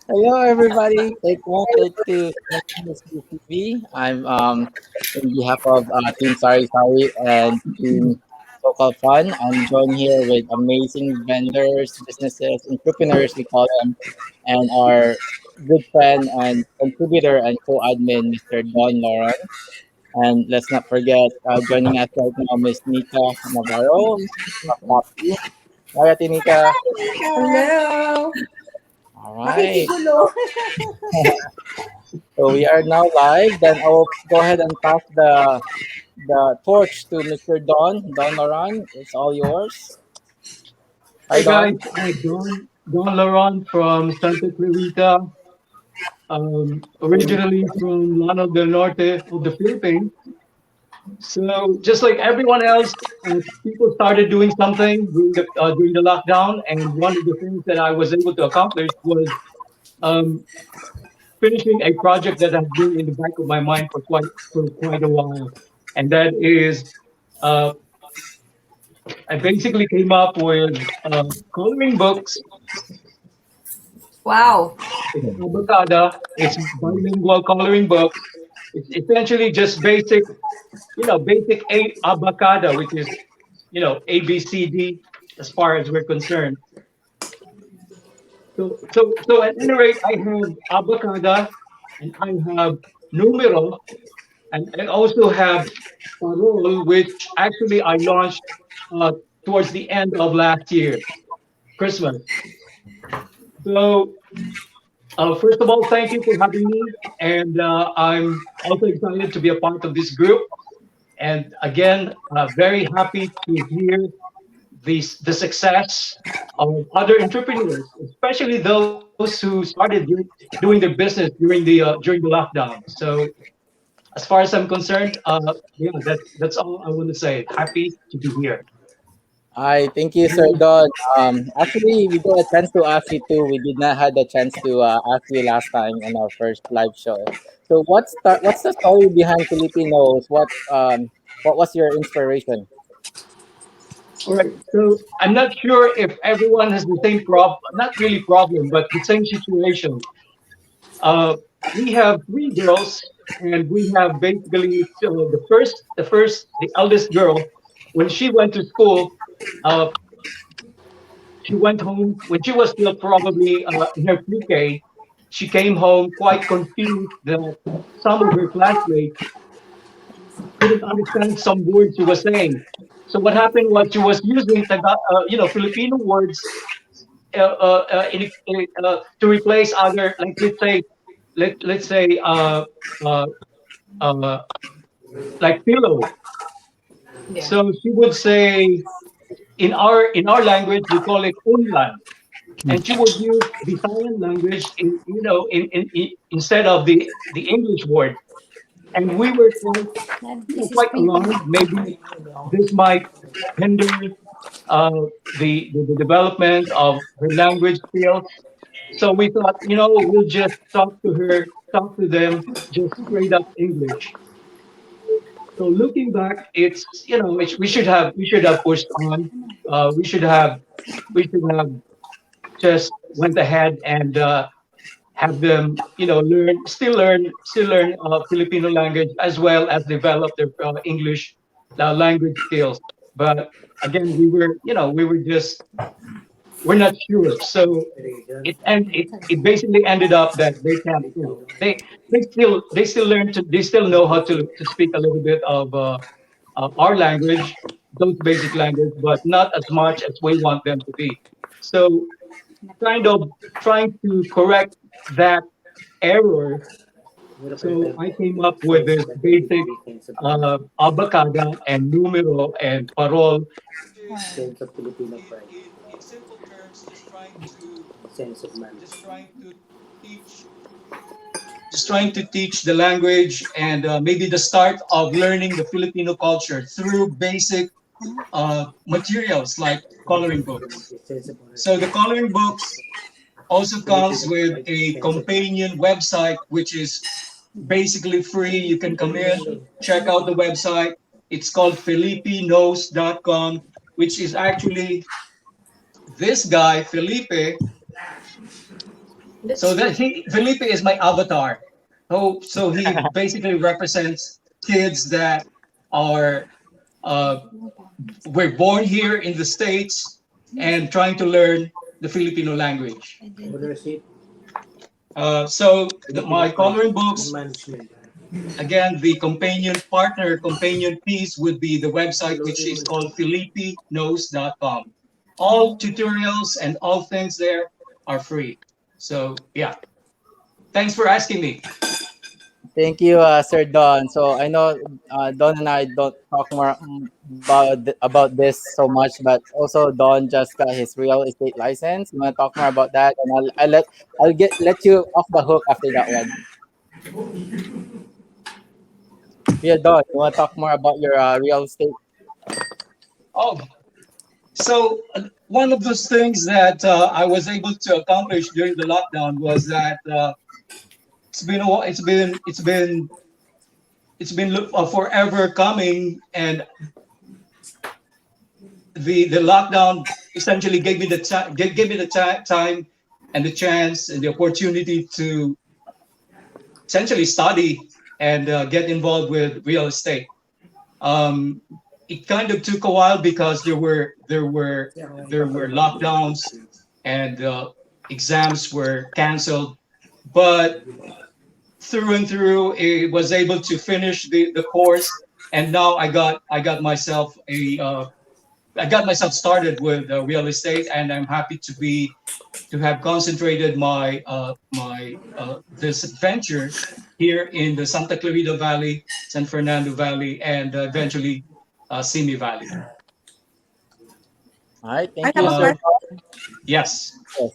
Hello, everybody. Take one, take two. My name is TV. I'm in behalf of Team Sorry Sorry and Team Local Fun. I'm joined here with amazing vendors, businesses, entrepreneurs, we call them, and our good friend and contributor and co-admin, Mr. Don Lauren. And let's not forget, joining us right now, Miss Nika Navarro of Copy. Hi, Ate Nika. Hello! All right. Makikigulo. So we are now live. Then I will go ahead and pass the torch to Mr. Don Laurent. It's all yours. Hi, Hey guys, Don. Don Laurent from Santa Clarita, originally from Lanao del Norte of the Philippines. So just like everyone else, people started doing something during the lockdown, and one of the things that I was able to accomplish was um, finishing a project that has been in the back of my mind for quite a while, and that is uh, I basically came up with coloring books. Wow. It's Abacada. It's bilingual coloring books. It's essentially just basic Abacada, which is, ABCD as far as we're concerned. So at any rate, I have Abacada and I have Numero, and I also have Parol, which actually I launched uh, towards the end of last year, Christmas. So first of all, thank you for having me, and I'm also excited to be a part of this group. And again, very happy to hear the success of other entrepreneurs, especially those who started doing their business during the lockdown. So, as far as I'm concerned, yeah, that's all I want to say. Happy to be here. Hi, thank you, Sir Don. Actually, we got a chance to ask you too. We did not have the chance to ask you last time on our first live show. So, what's the story behind Filipinos? What was your inspiration? All right. So I'm not sure if everyone has the same problem, not really problem, but the same situation. Uh, we have three girls, and we have basically the eldest girl. When she went to school, uh, she went home when she was still probably in her pre-K. She came home quite confused that some of her classmates couldn't understand some words she was saying. So what happened was she was using Filipino words to replace other, like let's say uh, uh, like pillow. Yeah. So she would say in our language we call it unlan, and she would use the Visayan language instead of the English word. And we were This is quite alarmed. Maybe this might hinder the development of her language skills. So we thought, we'll just talk to them just straight up English. So looking back, we should have pushed on. We should have just went ahead and have them, still learn Filipino language as well as develop their English language skills. But again, we're not sure. So it basically ended up that they can't, they still know how to speak a little bit of our language, those basic language, but not as much as we want them to be. So kind of trying to correct that error. So I came up with this basic abacada and numero and parol. In simple terms, teach just trying to teach the language and maybe the start of learning the Filipino culture through basic materials like coloring books. So the coloring books also comes with a companion website, which is basically free. You can come in, check out the website. It's called filipinos.com, which is actually this guy, Felipe, So that Felipe is my avatar. So he basically represents kids that are uh, were born here in the States and trying to learn the Filipino language. My coloring books, again, the companion piece would be the website, which is called filipiknows.com. All tutorials and all things there are free. So yeah, thanks for asking me. Thank you, Sir Don. So I know Don and I don't talk more about this so much, but also Don just got his real estate license. You want to talk more about that, and I'll let you off the hook after that one. Yeah, Don, you want to talk more about your real estate? Oh, one of those things that I was able to accomplish during the lockdown was that it's been a, wh- it's been forever coming, and the lockdown essentially gave me the time and the chance and the opportunity to essentially study and get involved with real estate. Um, it kind of took a while because there were lockdowns and exams were canceled, but through and through, I was able to finish the course, and now I got myself started with real estate, and I'm happy to have concentrated my this adventure here in the Santa Clarita Valley, San Fernando Valley, and eventually Simi Valley. All right, I thank have you, a Sir question. Don. Yes. Yes.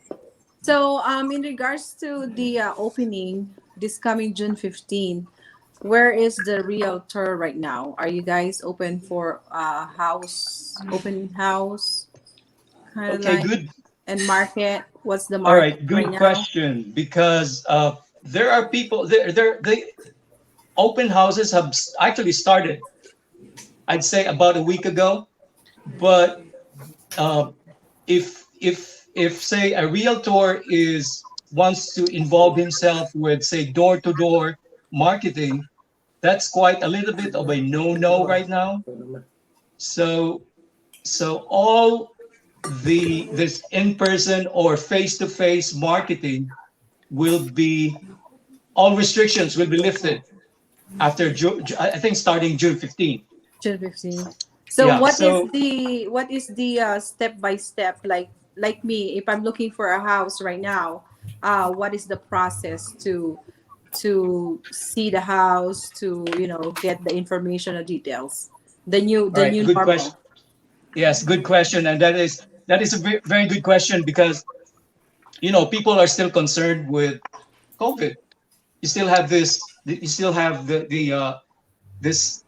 So, in regards to the opening this coming June 15, where is the realtor right now? Are you guys open for open house, kind of Okay. like, Good. and market? What's the All market right. right Good now? question. Because there are people the open houses have actually started. I'd say about a week ago, but uh, if say a realtor is wants to involve himself with say door to door marketing, that's quite a little bit of a no right now. So all the this in person or face to face marketing will be all restrictions will be lifted after I think starting June 15th. June 15. So, Yeah. what is the step by step, like me, if I'm looking for a house right now, what is the process to see the house, to get the information or details, the new All the right. new Good question. normal. Yes, good question, and that is a very good question because people are still concerned with COVID. You still have this. You still have this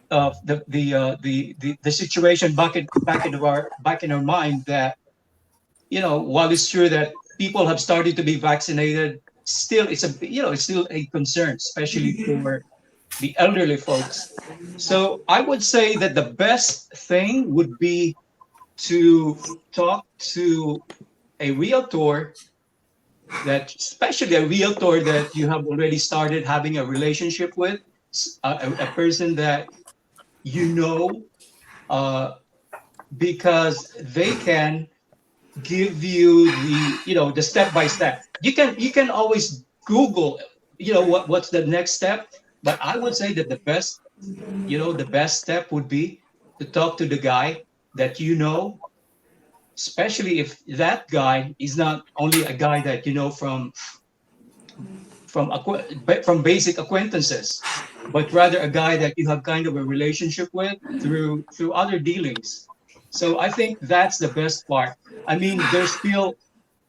the situation back in our mind that while it's true that people have started to be vaccinated, still it's still a concern, especially for the elderly folks. So I would say that the best thing would be to talk to a realtor especially a realtor that you have already started having a relationship with, a person that you know, uh, because they can give you the step by step. You can always Google, what's the next step, but I would say that the best step would be to talk to the guy that especially if that guy is not only a guy that you know from basic acquaintances, but rather a guy that you have kind of a relationship with through other dealings. So I think that's the best part. I mean, there's still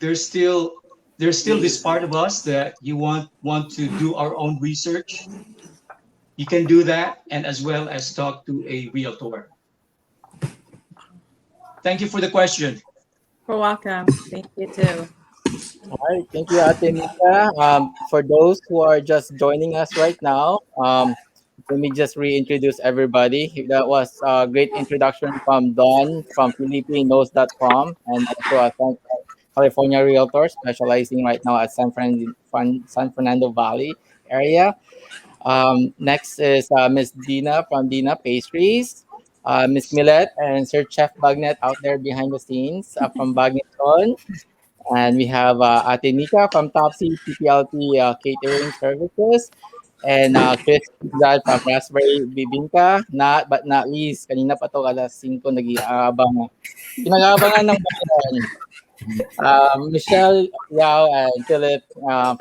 there's still this part of us that you want to do our own research. You can do that, and as well as talk to a realtor. Thank you for the question. You're welcome. Thank you too. All right, thank you, Ate Mika. For those who are just joining us right now, let me just reintroduce everybody. That was a great introduction from Don from Philippine Knows.com, and also a California realtor specializing right now at San Fernando Valley area. Next is Miss Dina from Dina Pastries, Miss Millet and Sir Chef Bagnet out there behind the scenes from Bagneton. And we have Ate Nika from Topsy PPLT Catering Services. And Chris Dad from Raspberry Bibingka. Not but not least, kanina pa to alas 5 nag-iabang. Pinag-aabangan ng bayan. Michelle Yao and Philip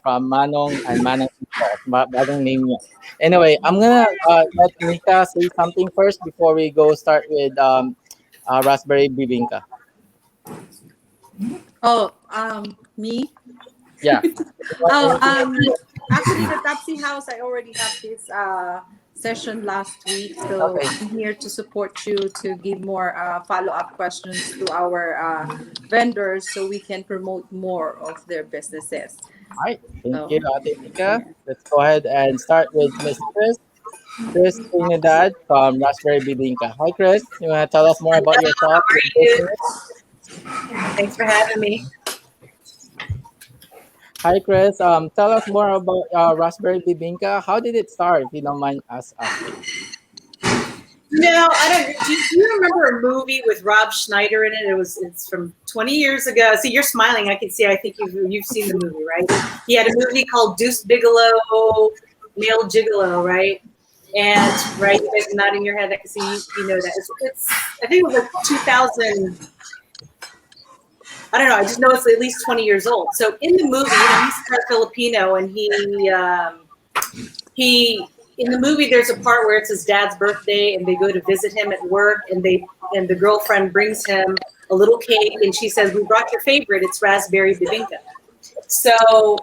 from Manong and Manong Tito. Bagong name niya. Anyway, I'm gonna let Nika say something first before we go start with Raspberry Bibingka. Oh, me? Yeah. Oh, actually, the Tapsi House, I already have this session last week, so Okay. I'm here to support you to give more follow-up questions to our vendors so we can promote more of their businesses. All right. Thank you, So, Ate Nika. yeah. Let's go ahead and start with Miss Chris. Chris Trinidad from Raspberry Bibingka. Hi, Chris. You want to tell us more about Hello, yourself, how your are you? business? Thanks for having me. Hi, Chris. Tell us more about Raspberry Bibingka. How did it start, if you don't mind us asking? No, I don't. Do you remember a movie with Rob Schneider in it? It's from 20 years ago. See, you're smiling. I can see. I think you've seen the movie, right? He had a movie called Deuce Bigelow, Male Gigolo, right? And right, you guys are nodding your head. I can see you know that. It's I think it was like 2000. I don't know. I just know it's at least 20 years old. So in the movie, he's part Filipino, and he in the movie there's a part where it's his dad's birthday and they go to visit him at work and the girlfriend brings him a little cake and she says, we brought your favorite, it's raspberry bibinka. So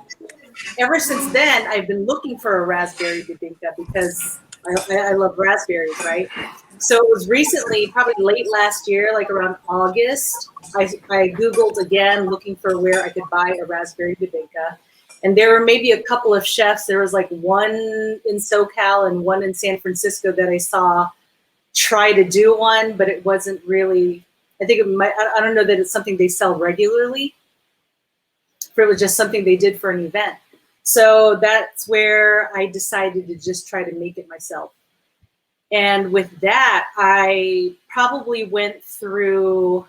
ever since then I've been looking for a raspberry bibinka because I love raspberries, right? So it was recently, probably late last year, like around August, I Googled again looking for where I could buy a raspberry bibinka. And there were maybe a couple of chefs. There was like one in SoCal and one in San Francisco that I saw try to do one, but it wasn't really, I think it might, I don't know that it's something they sell regularly. It was just something they did for an event. So that's where I decided to just try to make it myself. And with that, I probably went through,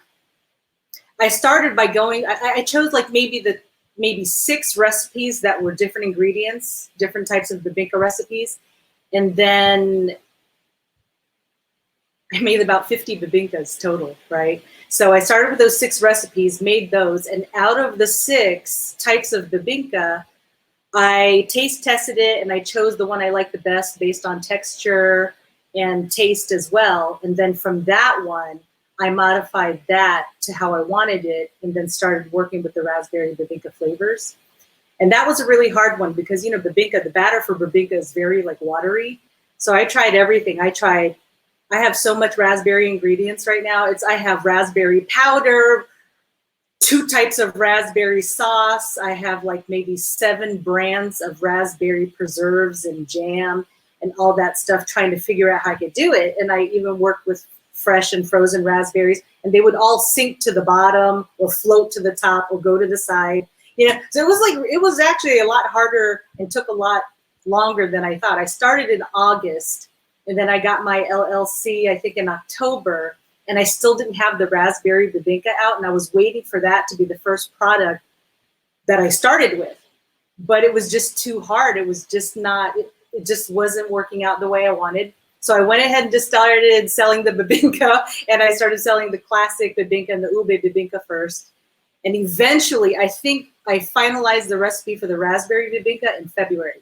I started by going, I chose like maybe 6 recipes that were different ingredients, different types of bibinka recipes. And then I made about 50 bibinkas total, right? So I started with those 6 recipes, made those. And out of the 6 types of bibinka, I taste tested it and I chose the one I liked the best based on texture and taste as well. And then from that one, I modified that to how I wanted it and then started working with the raspberry bibinka flavors. And that was a really hard one because, bibinka, the batter for bibinka is very like watery. So I tried everything. I have so much raspberry ingredients right now. I have raspberry powder, 2 types of raspberry sauce. I have like maybe 7 brands of raspberry preserves and jam and all that stuff, trying to figure out how I could do it. And I even worked with fresh and frozen raspberries, and they would all sink to the bottom or float to the top or go to the side. So it was actually a lot harder and took a lot longer than I thought. I started in August, and then I got my LLC, I think in October, and I still didn't have the raspberry bibinka out, and I was waiting for that to be the first product that I started with. But it was just too hard. It was just not, it just wasn't working out the way I wanted. So I went ahead and just started selling the bibinka, and I started selling the classic bibinka and the ube bibinka first. And eventually, I think I finalized the recipe for the raspberry bibinka in February.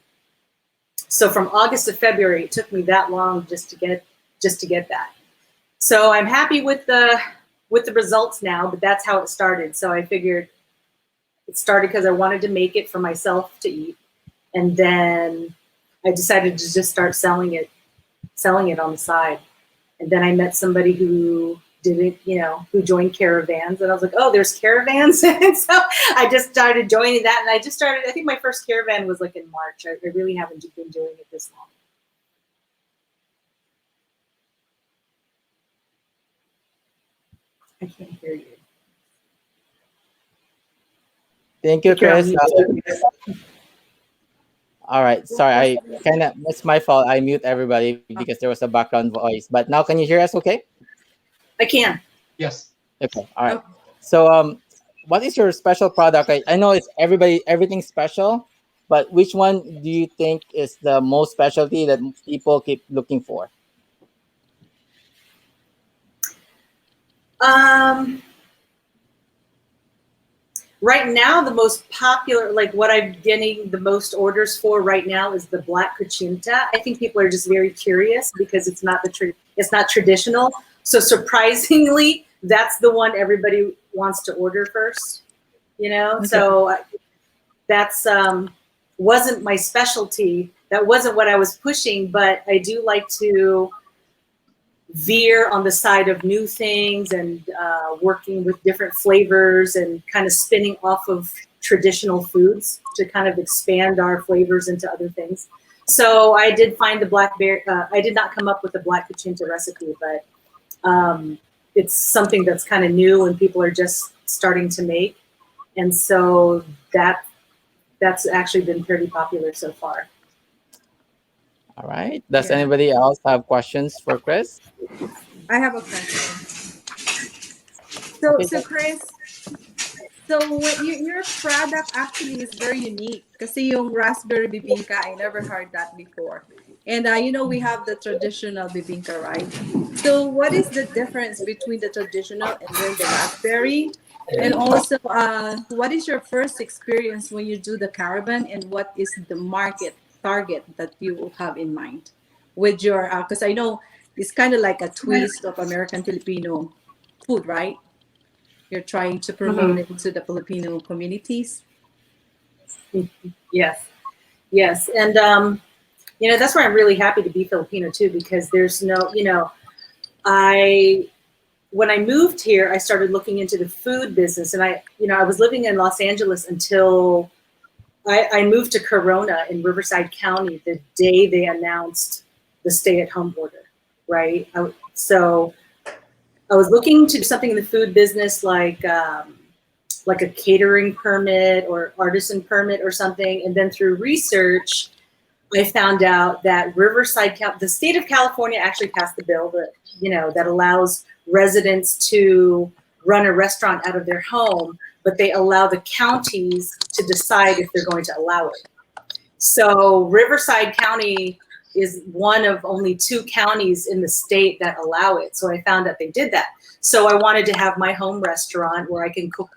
So from August to February, it took me that long just to get that. So I'm happy with the results now, but that's how it started. So I figured it started because I wanted to make it for myself to eat, and then I decided to just start selling it on the side. And then I met somebody who did it, who joined caravans, and I was like, oh, there's caravans. And so I just started joining that, and I think my first caravan was like in March. I really haven't been doing it this long. I can't hear you. Thank you, think you're on Chris. mute. All right. Sorry, I kind of, it's my fault. I mute everybody because there was a background voice. But now can you hear us okay? I can. Yes. Okay. All right. Oh, So, what is your special product? I know it's everything's special, but which one do you think is the most specialty that people keep looking for? Um, right now, the most popular, like what I'm getting the most orders for right now, is the black cuchinta. I think people are just very curious because it's not it's not traditional. So surprisingly, that's the one everybody wants to order first. You know, okay. so that's wasn't my specialty. That wasn't what I was pushing, but I do like to veer on the side of new things and working with different flavors and kind of spinning off of traditional foods to kind of expand our flavors into other things. So I did find the blackberry. I did not come up with the black cuchinta recipe, but it's something that's kind of new and people are just starting to make. And so that's actually been pretty popular so far. All right. Does Yeah. anybody else have questions for Chris? I have a question. So, Okay. so Chris, so what your product actually is very unique kasi yung raspberry bibingka, I never heard that before. And we have the traditional bibingka, right? So what is the difference between the traditional and then the raspberry? And also, what is your first experience when you do the caravan, and what is the market target that you have in mind with your? Because I know it's kind of like a twist of American Filipino food, right? You're trying to promote it to the Filipino communities. Yes, yes, and that's why I'm really happy to be Filipino too, because there's no, I when I moved here, I started looking into the food business, and I was living in Los Angeles until I moved to Corona in Riverside County the day they announced the stay-at-home order, right? So I was looking to do something in the food business, like a catering permit or artisan permit or something, and then through research, I found out that Riverside, the state of California, actually passed the bill that allows residents to run a restaurant out of their home, but they allow the counties to decide if they're going to allow it. So Riverside County is one of only 2 counties in the state that allow it. So I found that they did that. So I wanted to have my home restaurant where I can cook,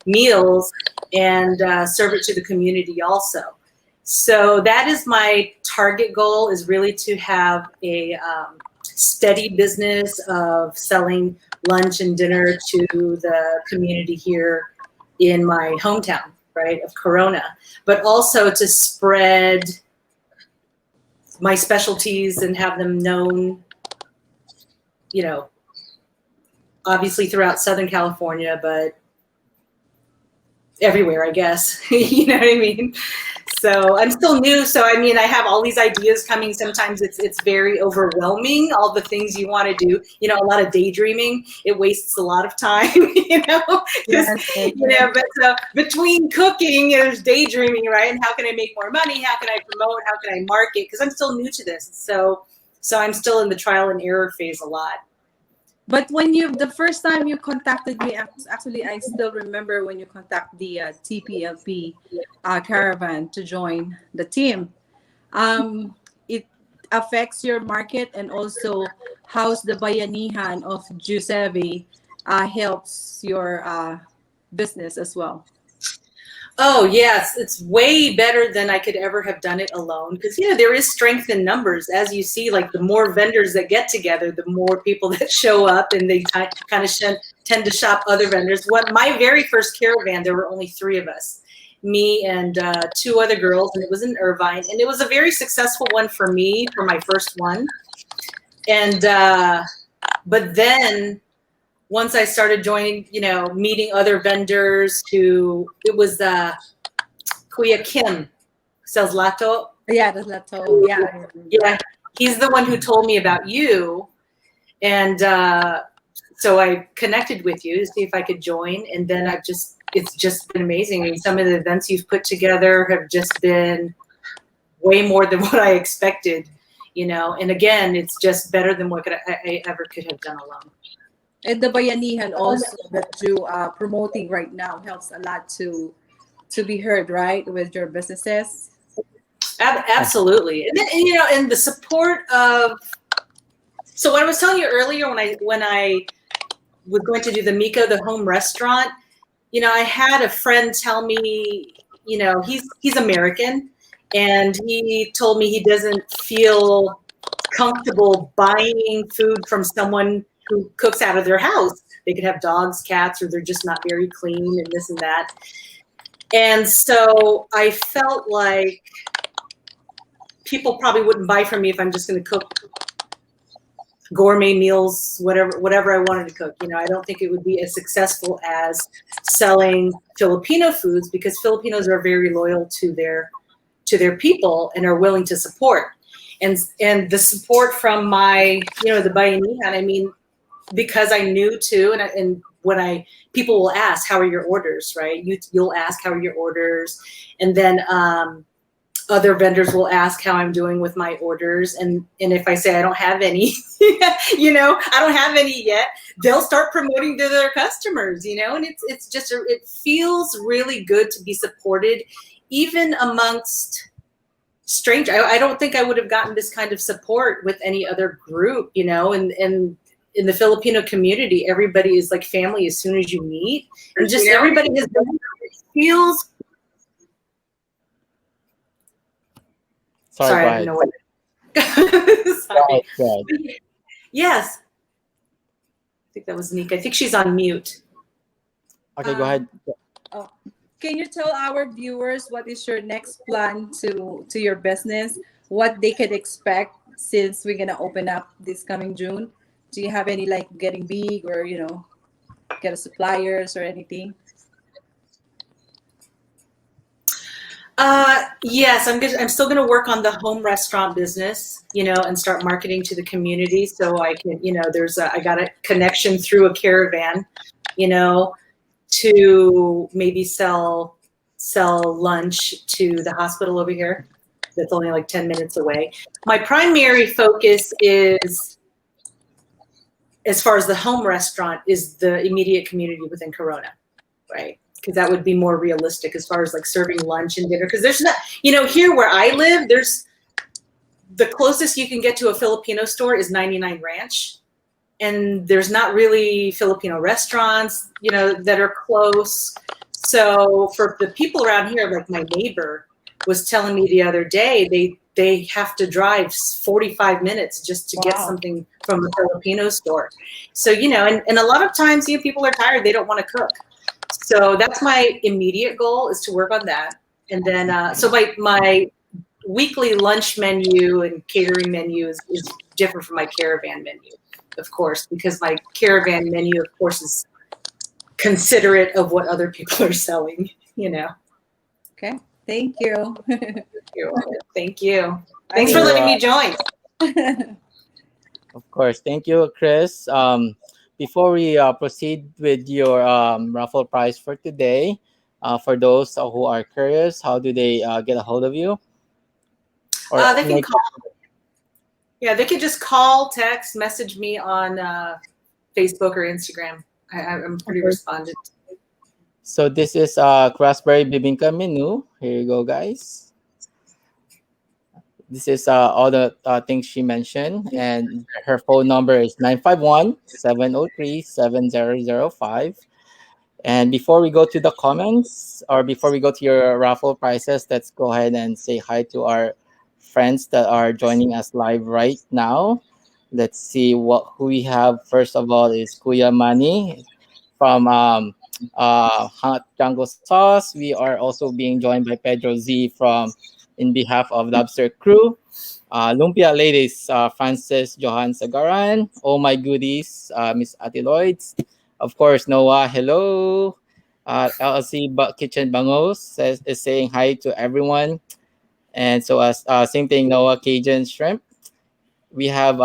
meals and serve it to the community also. So that is my target goal, is really to have a steady business of selling lunch and dinner to the community here in my hometown, right, of Corona, but also to spread my specialties and have them known, obviously throughout Southern California, but everywhere, I guess. You know what I mean? So I'm still new. So I mean, I have all these ideas coming. Sometimes it's very overwhelming, all the things you want to do. A lot of daydreaming. It wastes a lot of time. Yes. But between cooking, there's daydreaming, right? And how can I make more money? How can I promote? How can I market? Because I'm still new to this. So I'm still in the trial and error phase a lot. But when the first time you contacted me, actually, I still remember when you contact the TPLP caravan to join the team. It affects your market, and also how's the Bayanihan of Giuseppe helps your business as well. Oh, yes. It's way better than I could ever have done it alone. Because, there is strength in numbers. As you see, like the more vendors that get together, the more people that show up, and they kind of tend to shop other vendors. My very first caravan, there were only 3 of us, me and 2 other girls, and it was in Irvine. And it was a very successful one for me, for my first one. And, but then once I started joining, meeting other vendors it was Kuya Kim sells lato. Yeah, the lato. Yeah. Yeah, he's the one who told me about you. And so I connected with you to see if I could join. And then I've just it's just been amazing. I mean, some of the events you've put together have just been way more than what I expected, you know. And again, it's just better than what I ever could have done alone. And the Bayanihan also that you are promoting right now helps a lot to be heard, right, with your businesses. Absolutely, and then, you know, and the support of. So what I was telling you earlier, when I was going to do the Miko, the home restaurant, you know, I had a friend tell me, you know, he's American, and he told me he doesn't feel comfortable buying food from someone who cooks out of their house. They could have dogs, cats, or they're just not very clean and this and that. And so I felt like people probably wouldn't buy from me if I'm just going to cook gourmet meals, whatever I wanted to cook. You know, I don't think it would be as successful as selling Filipino foods, because Filipinos are very loyal to their people and are willing to support. And the support from my, you know, the Bayanihan, I mean, because I knew too, and when people will ask, how are your orders, right? You'll ask, how are your orders? And then other vendors will ask how I'm doing with my orders. And if I say I don't have any, you know, I don't have any yet, they'll start promoting to their customers, you know, and it's just, it feels really good to be supported, even amongst strangers. I don't think I would have gotten this kind of support with any other group, you know, and in the Filipino community, everybody is like family as soon as you meet, and just everybody feels. Sorry, Sorry, go I don't ahead. know what. Sorry. Go ahead. Yes, I think that was Nika. I think she's on mute. Okay, go ahead. Oh, can you tell our viewers what is your next plan to your business? What they could expect since we're gonna open up this coming June? Do you have any like getting big, or you know, get a suppliers or anything? Yes, I'm still going to work on the home restaurant business, you know, and start marketing to the community, so I can, you know, I got a connection through a caravan, you know, to maybe sell lunch to the hospital over here. That's only like 10 minutes away. My primary focus is, as far as the home restaurant, is the immediate community within Corona, right? Because that would be more realistic as far as like serving lunch and dinner. Because there's not, you know, here where I live, there's the closest you can get to a Filipino store is 99 Ranch. And there's not really Filipino restaurants, you know, that are close. So for the people around here, like my neighbor was telling me the other day, they have to drive 45 minutes just to get something from a Filipino store. So, you know, and a lot of times, you know, people are tired, they don't want to cook. So that's my immediate goal, is to work on that. And then, so my weekly lunch menu and catering menu is different from my caravan menu, of course, because my caravan menu, of course, is considerate of what other people are selling, you know. Okay, thank you. You're welcome. Thank you. Thanks for letting me join. Of course. Thank you, Chris. Before we proceed with your raffle prize for today, for those who are curious, how do they get a hold of you? Or They can call. Yeah, they could just call, text, message me on Facebook or Instagram. I'm pretty respondent. So this is raspberry bibingka menu. Here you go, guys. This is all the things she mentioned, and her phone number is 951-703-7005. And before we go to the comments, or before we go to your raffle prizes, let's go ahead and say hi to our friends that are joining us live right now. Let's see who we have. First of all is Kuya Mani from Hot Jungle Sauce. We are also being joined by Pedro Z from in behalf of Lobster Crew. Lumpia Ladies, Francis Johan Sagaran. Oh My Goodies, Miss Atiloids. Of course, Noah, hello. LLC Kitchen Bangos is saying hi to everyone. And so, as same thing, Noah Cajun Shrimp. We have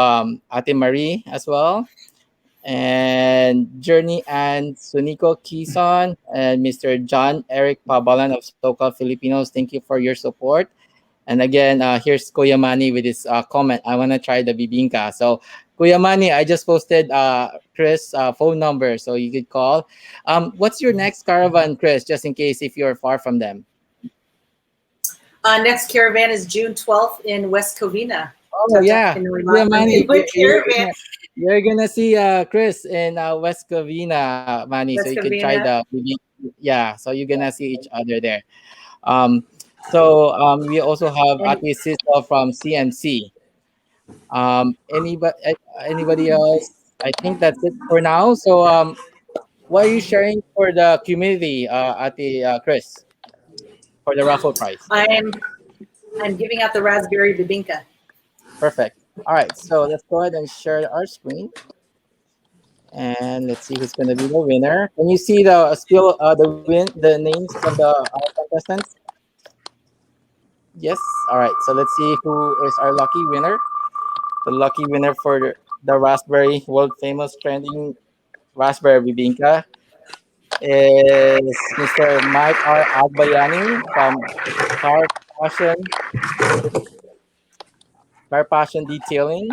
Ate Marie as well. and Journey and Sunico Kison, and Mr. John Eric Pabalan of Socal Filipinos. Thank you for your support. And again, here's Kuya Manny with his comment. I want to try the bibingka. So, Kuya Manny, I just posted Chris' phone number, so you could call. What's your next caravan, Chris? Just in case if you're far from them. Next caravan is June 12th in West Covina. Oh yeah, Kuya Manny, With caravan. you're gonna see Chris in West Covina, Manny. So you West could try the Covina. yeah. So you're gonna see each other there. Um, we also have And Ati Sisto from CMC. Anybody else? I think that's it for now. So what are you sharing for the community, Ati Chris, for the raffle prize? I'm I'm giving out the raspberry bibinka. Perfect. All right, so let's go ahead and share our screen, and let's see who's gonna be the winner. Can you see the spill the names of the contestants? Yes. All right. So let's see who is our lucky winner. The lucky winner for the raspberry world famous trending raspberry bibingka is Mr. Mike R. Agbayani from Car Passion Car Passion Detailing.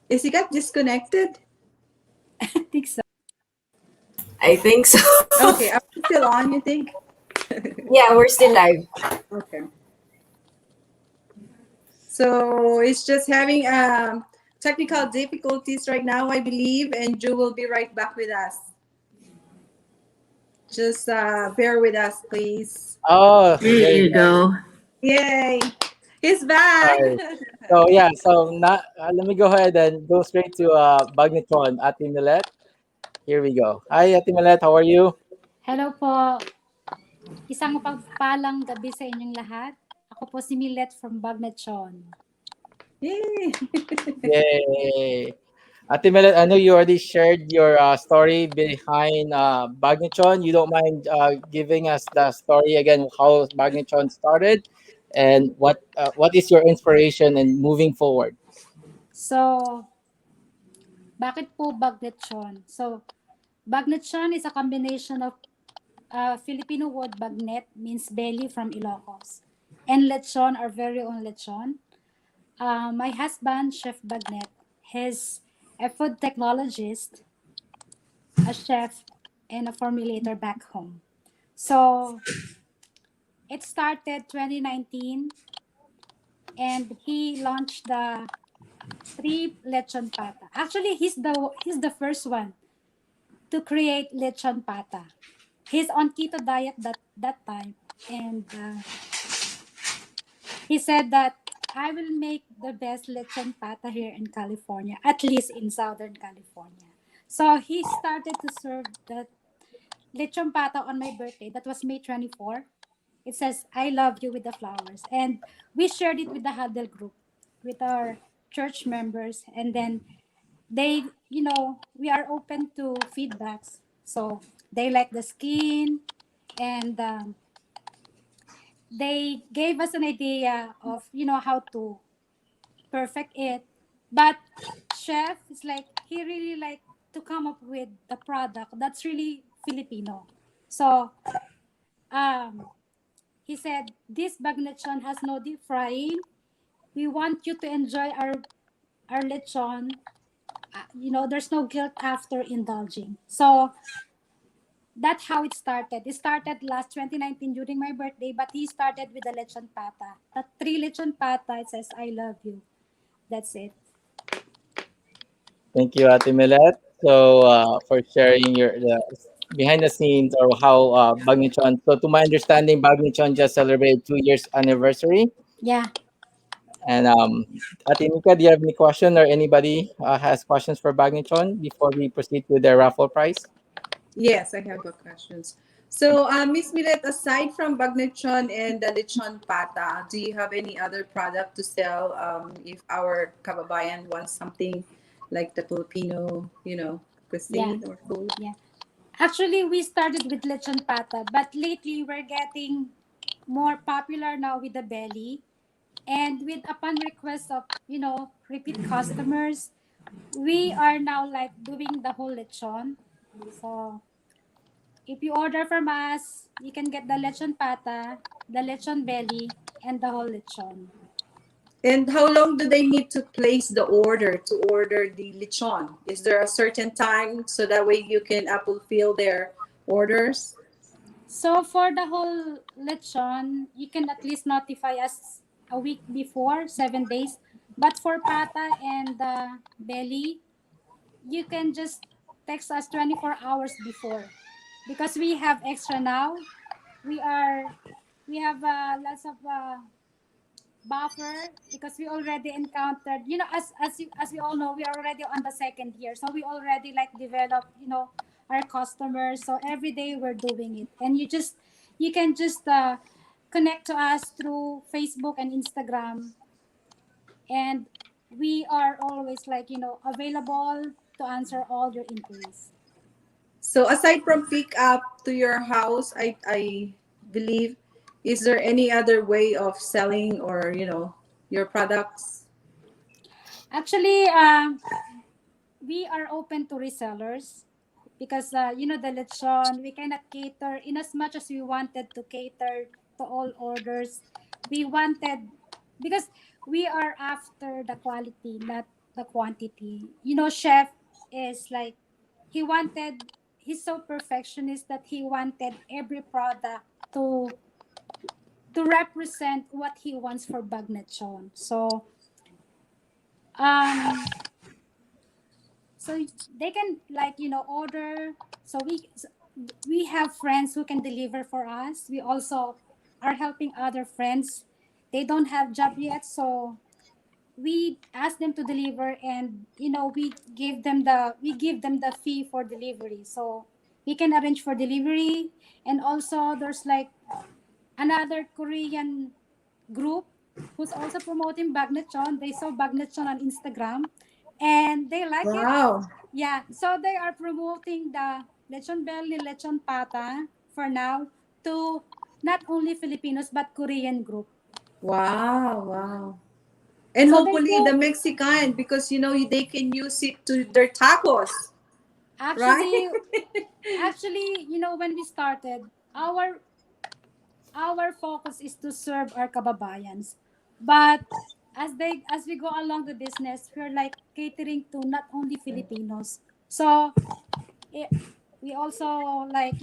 Is he got disconnected? I think so. I think so. Okay, are we still on, you think? Yeah, we're still live. Okay. So it's just having technical difficulties right now, I believe, and Drew will be right back with us. Just bear with us, please. Oh, There there you you go. go. Yay! He's back. Sorry. So yeah, so not, let me go ahead and go straight to Bagnetron, Ate Millet. Here we go. Hi, Ate Millet. How are you? Hello po. Isang mapagpalang gabi sa inyong lahat. Ako po si Millet from Bagnetron. Yay! Yay. Ate Millet, I know you already shared your story behind Bagnetron. You don't mind giving us the story again, how Bagnetron started, and what is your inspiration in moving forward? So, bakit po Bagnetron? So, Bagnetron is a combination of Filipino word bagnet means belly from Ilocos. And lechon, our very own lechon. My husband, Chef Bagnet, he's a food technologist, a chef, and a formulator back home. So, it started 2019 and he launched the three lechon pata. Actually, he's the first one to create lechon pata. He's on keto diet that time, and he said that I will make the best lechon pata here in California, at least in Southern California. So he started to serve the lechon pata on my birthday. That was May 24. It says, I love you with the flowers. And we shared it with the huddle group, with our church members. And then they, we are open to feedbacks. So they like the skin, and they gave us an idea of, how to perfect it. But chef is like, he really like to come up with the product that's really Filipino. So um, he said, "This bag lechon has no deep frying. We want you to enjoy our lechon. There's no guilt after indulging." So that's how it started. It started last 2019 during my birthday, but he started with the lechon pata. The three lechon pata, it says, "I love you." That's it. Thank you, Ate Milet. So for sharing the behind the scenes or how Bagnichon. So to my understanding, Bagnichon just celebrated 2 years anniversary. Yeah. And Ate Nika, do you have any question or anybody has questions for Bagnichon before we proceed with the raffle prize? Yes, I have a questions. So, Miss Milet, aside from Bagnechon and the Lechon Pata, do you have any other product to sell if our kababayan wants something like the Filipino, Yeah. cuisine or food? Yeah. Actually, we started with lechon pata, but lately we're getting more popular now with the belly. And with upon request of, repeat customers, we are now like doing the whole lechon. So if you order from us, you can get the lechon pata, the lechon belly, and the whole lechon. And how long do they need to place the order to order the lechon? Is there a certain time so that way you can fulfill their orders? So for the whole lechon, you can at least notify us a week before, 7 days. But for pata and the belly, you can just text us 24 hours before. Because we have extra now. We are we have lots of buffer because we already encountered, as we all know, we are already on the second year, so we already like develop, our customers. So every day we're doing it, and you can just connect to us through Facebook and Instagram, and we are always like, available to answer all your inquiries. So aside from pick up to your house, I believe, is there any other way of selling or your products? Actually, we are open to resellers because the lechon, we cannot cater in as much as we wanted to cater to all orders. We wanted, because we are after the quality, not the quantity. Chef is like, he wanted he's so perfectionist that he wanted every product to represent what he wants for bagnetchon. Um so they can like, order. So we have friends who can deliver for us. We also are helping other friends. They don't have job yet, so we ask them to deliver, and we give them the fee for delivery. So we can arrange for delivery. And also there's like another Korean group who's also promoting bagnetchon. They saw bagnetchon on Instagram and they like it. Wow. Yeah, so they are promoting the lechon belly, lechon pata for now to not only Filipinos but Korean group. Wow, wow. And So they hopefully the do. Mexican, because they can use it to their tacos, right? Actually, when we started, our focus is to serve our kababayans. But as we go along the business, we're like catering to not only Filipinos. So it, we also like,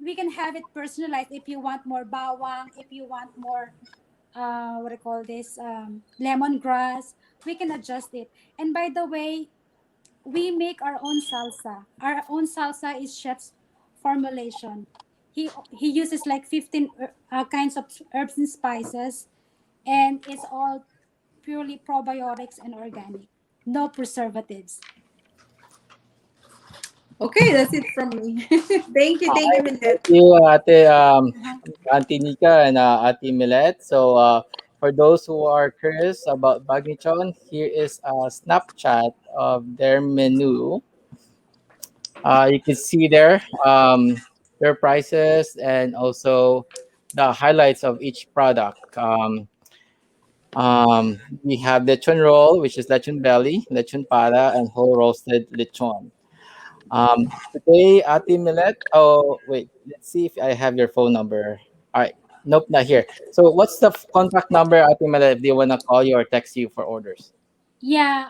we can have it personalized. If you want more bawang, if you want more what I call this, lemongrass, we can adjust it. And by the way, we make our own salsa. Our own salsa is chef's formulation. He uses like 15 kinds of herbs and spices, and it's all purely probiotics and organic, no preservatives. Okay, that's it from me. Thank you, Thank Milet. you, Ate Uh-huh. Auntie Nika and Ate Millet. So for those who are curious about Bagnichon, here is a Snapchat of their menu. You can see there their prices and also the highlights of each product. We have lechon roll, which is lechon belly, lechon para, and whole roasted lechon. Today, Ate Millet. Oh, wait. Let's see if I have your phone number. All right. Nope, not here. So what's the contact number, Ate Mela, if they wanna call you or text you for orders? Yeah.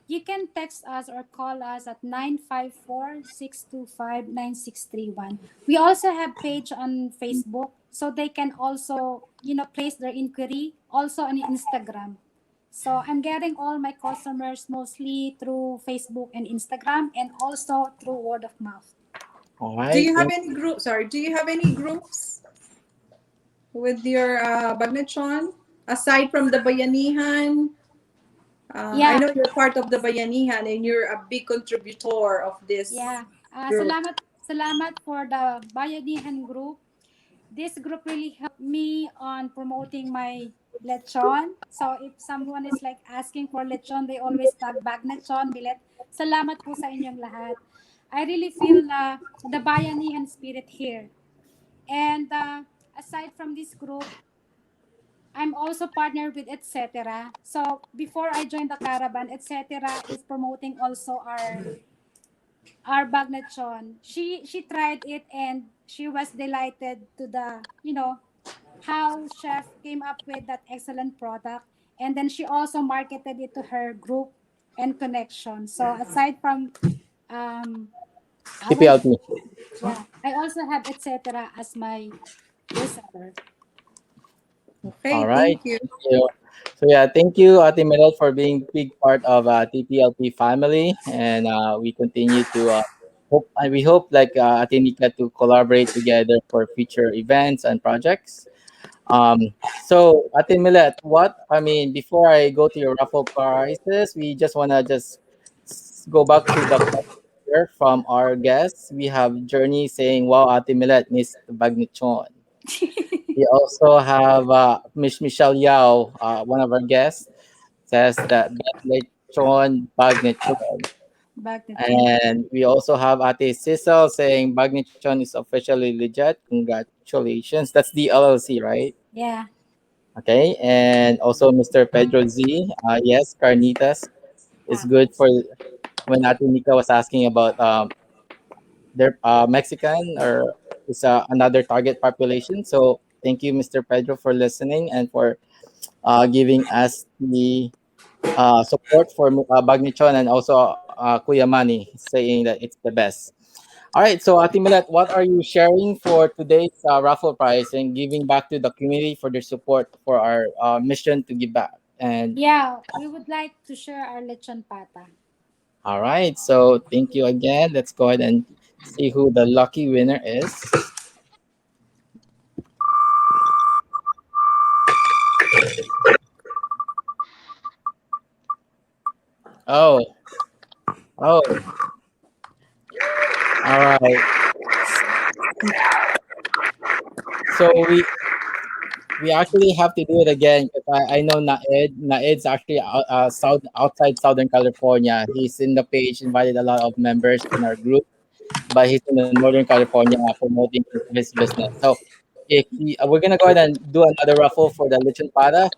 You can text us or call us at 954-625-9631. We also have page on Facebook, so they can also, place their inquiry also on Instagram. So I'm getting all my customers mostly through Facebook and Instagram, and also through word of mouth. All Do right. you have any group? Sorry, do you have any groups with your Bagnachon aside from the Bayanihan? I Yeah, know you're part of the Bayanihan and you're a big contributor of this yeah. group. Salamat for the Bayanihan group. This group really helped me on promoting my lechon. So if someone is like asking for lechon, they always tag bag lechon, bilet. Salamat po sa inyong lahat. I really feel the bayanihan spirit here. And aside from this group, I'm also partnered with etc. So before I joined the caravan, etc. is promoting also our bagnachon. She tried it and she was delighted to the how chef came up with that excellent product, and then she also marketed it to her group and connection. So aside from um our TPLP. yeah, I also have etc. as my reseller. All Okay, right. thank you. Thank you. So yeah, thank you, Ate Mel, for being big part of TPLP family, and we continue to we hope like Ate Nika to collaborate together for future events and projects. So Ate Millet, before I go to your raffle prizes, we just wanna go back to the question here from our guests. We have Journey saying, "Wow, Ate Millet missed Bagnichon." We also have Miss Michelle Yao, one of our guests, says that Bet Lechon Bagnichon. Bagnachon. And we also have Ate Cecil saying Bagnichon is officially legit. Congratulations. That's the LLC, right? Yeah. Okay, and also Mr. Pedro Z. Yes, carnitas is good for when Ate Nika was asking about their Mexican or is another target population. So thank you, Mr. Pedro, for listening and for giving us the support for Bagnichon and also Kuya Manny saying that it's the best. All right, so Ate Milet, what are you sharing for today's raffle prize and giving back to the community for their support for our mission to give back? And Yeah, we would like to share our lechon pata. all right, so thank you again. Let's go ahead and see who the lucky winner is. Oh, oh, all right. So we actually have to do it again because I know Naed's actually outside Southern California. He's in the page, invited a lot of members in our group, but he's in the Northern California promoting his business. So we're gonna go ahead and do another raffle for the Lechon Para.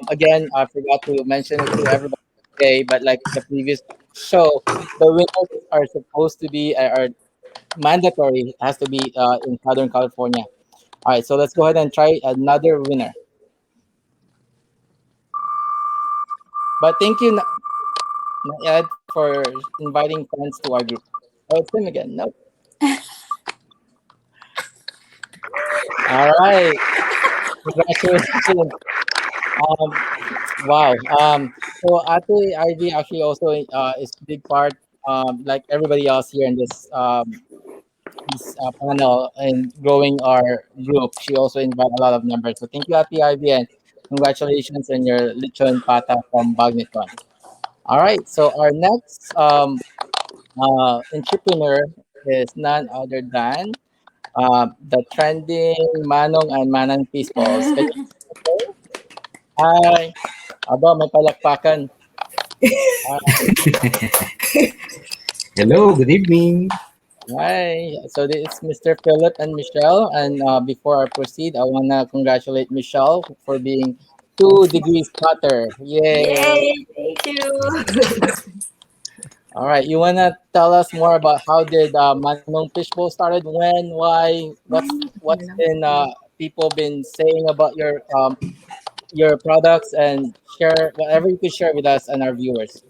Again, I forgot to mention it to everybody today, but like the previous show, the winners are supposed to be are mandatory. Has to be in Southern California. All right, so let's go ahead and try another winner. But thank you, Ed, for inviting friends to our group. Oh, it's him again. Nope. All right. Congratulations. Um, wow. So Ate Ivy actually also is a big part, like everybody else here in this panel and growing our group. She also invited a lot of members. So thank you, Ate Ivy, and congratulations on your lechon pata from Bagniton. All right. So our next entrepreneur is none other than the trending Manong and Manang Peaceballs. Can you say? Hi. Aba, may palakpakan. Hello, good evening. Hi. So this is Mr. Philip and Michelle. And before I proceed, I want to congratulate Michelle for being 2 degrees hotter. Yay. Yay! Thank you. All right. You want to tell us more about how did Manong Fishbowl started? When? Why? What's in people been saying about your products, and share whatever you could share with us and our viewers.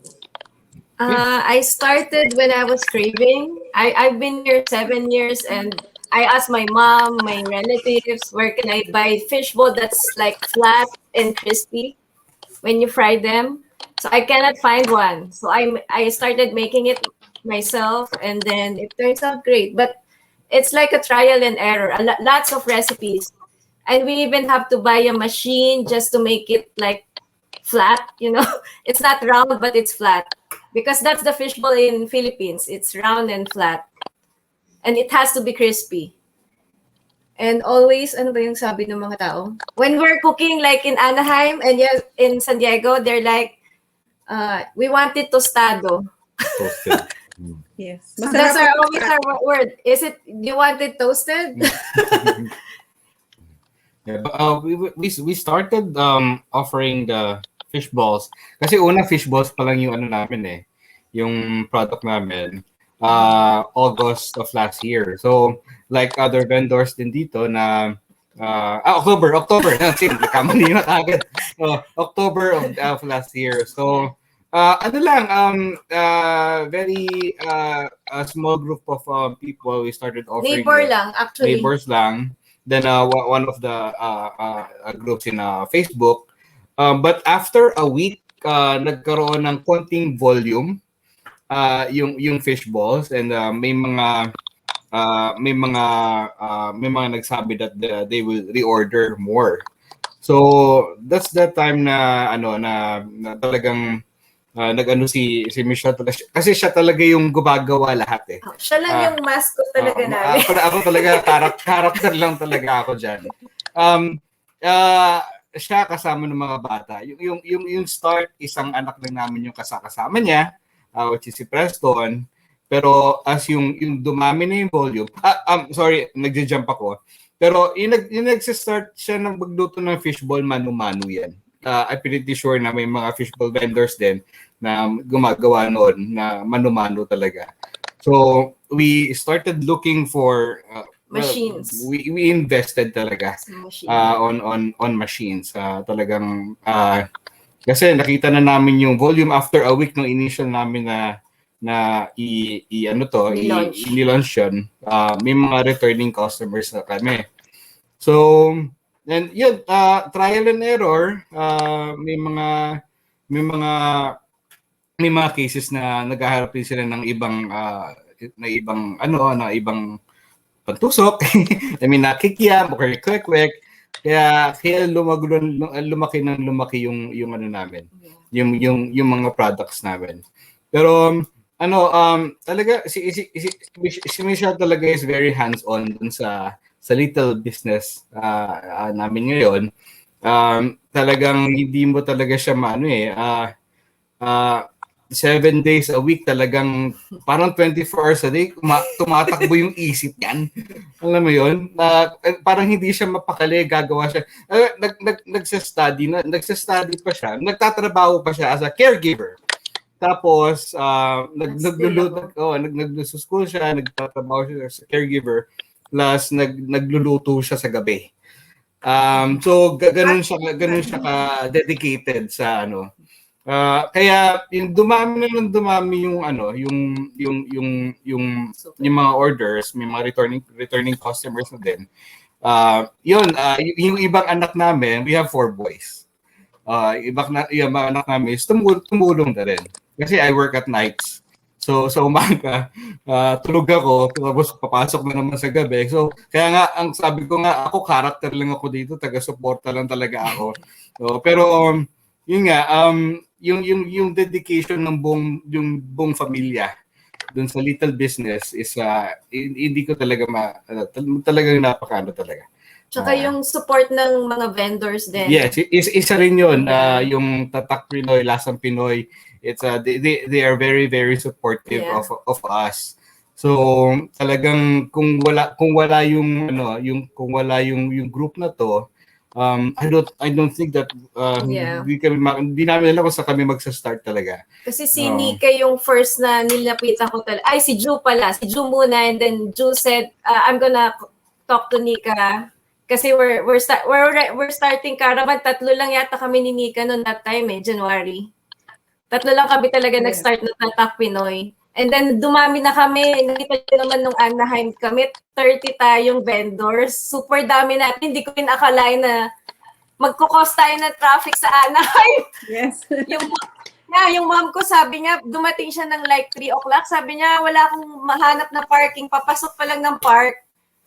I started when I was craving. I've been here 7 years, and I asked my mom, my relatives, where can I buy fishbowl that's like flat and crispy when you fry them. So I cannot find one. So I started making it myself, and then it turns out great. But it's like a trial and error. Lots of recipes, and we even have to buy a machine just to make it like flat. It's not round, but it's flat because that's the fishbowl in Philippines. It's round and flat, and it has to be crispy. And always, ano ba yung sabi ng mga tao? When we're cooking like in Anaheim and yes, in San Diego, they're like, we want it tostado. Toasted. Yes. That's always our word. Is it, you want it toasted? Yeah, but we started offering the fish balls. Kasi una fish balls pa lang yung ano namin eh, yung product namin. August of last year. So like other vendors din dito na October. Nakamali na agad. October of last year. So ano lang, very a small group of people we started offering. Neighbors lang. Then one of the groups in Facebook. But after a week, nagkaroon ng konting volume yung fish balls, and may mga nagsabi that they will reorder more. So that's the time na talagang nag-ano si Michelle talaga, kasi siya talaga yung gumagawa lahat eh. Siya lang yung mascot talaga namin. Ako talaga character lang talaga ako diyan. Siya kasama ng mga bata. Yung start, isang anak lang namin yung kasama niya, which is si Preston. Pero as yung dumami na yung volume, sorry, nagja-jump ako. Pero yung nag-start siya ng magluto ng fishball, mano-mano yan. I'm pretty sure na may mga fishball vendors din na gumagawa noon na mano-mano talaga. So we started looking for machines. We invested talaga on machines. Talagang kasi nakita na namin yung volume after a week ng initial namin na i-launch yun. May mga returning customers na kami. So and yun, trial and error, may mga cases na naghaharap din sila ng ibang pantusok. I mean, nakikiyam, or kwek-kwek. Kaya lumaki yung ano namin. Yung mga products namin. Pero talaga si Michelle talaga is very hands-on dun sa little business namin ngayon. Talagang hindi mo talaga siya 7 days a week, talagang parang 24 hours a day tumatakbo yung isip yan. Alam mo yun? Parang hindi siya mapakali, gagawa siya. Nagsa-study pa siya. Nagtatrabaho pa siya as a caregiver. Tapos nag-school siya, nagtatrabaho siya as a caregiver. Plus nagluluto siya sa gabi. So ganun siya ka dedicated sa ano. Kaya yung dumami yung yung mga orders, may mga returning customers na din. Yung ibang anak namin, we have 4 boys. Yung mga anak namin is tumulong na rin. Kasi I work at nights. So sa umaga, tulog ako, tapos papasok na naman sa gabi. So kaya nga, ang sabi ko nga, ako character lang ako dito, taga-suporta lang talaga ako. So, pero yun nga, yung dedication ng buong pamilya dun sa little business is hindi ko talaga talagang napakano talaga. Tsaka yung support ng mga vendors din. Yes, isa rin yun. Yung Tatak Pinoy, Lasang Pinoy, it's they are very very supportive of us. So talagang kung wala yung yung group na to, I don't think that hindi namin alam kung saan kami magsa-start talaga. Kasi si Nika yung first na nilapitan ko talaga. Ay, si Ju pala. Si Ju muna, and then Ju said, I'm gonna talk to Nika Kasi we're starting caravan. Tatlo lang yata kami ni Nika noon that time January. Tatlo lang kami talaga nag-start na Tatak Pinoy. And then dumami na kami. Nakita nyo naman nung Anaheim kami, 30 tayong vendors. Super dami natin. Hindi ko rin akalain na magkukos tayo ng traffic sa Anaheim. Yes. yung mom ko sabi niya, dumating siya ng like 3 o'clock. Sabi niya, wala akong mahanap na parking. Papasok pa lang ng park.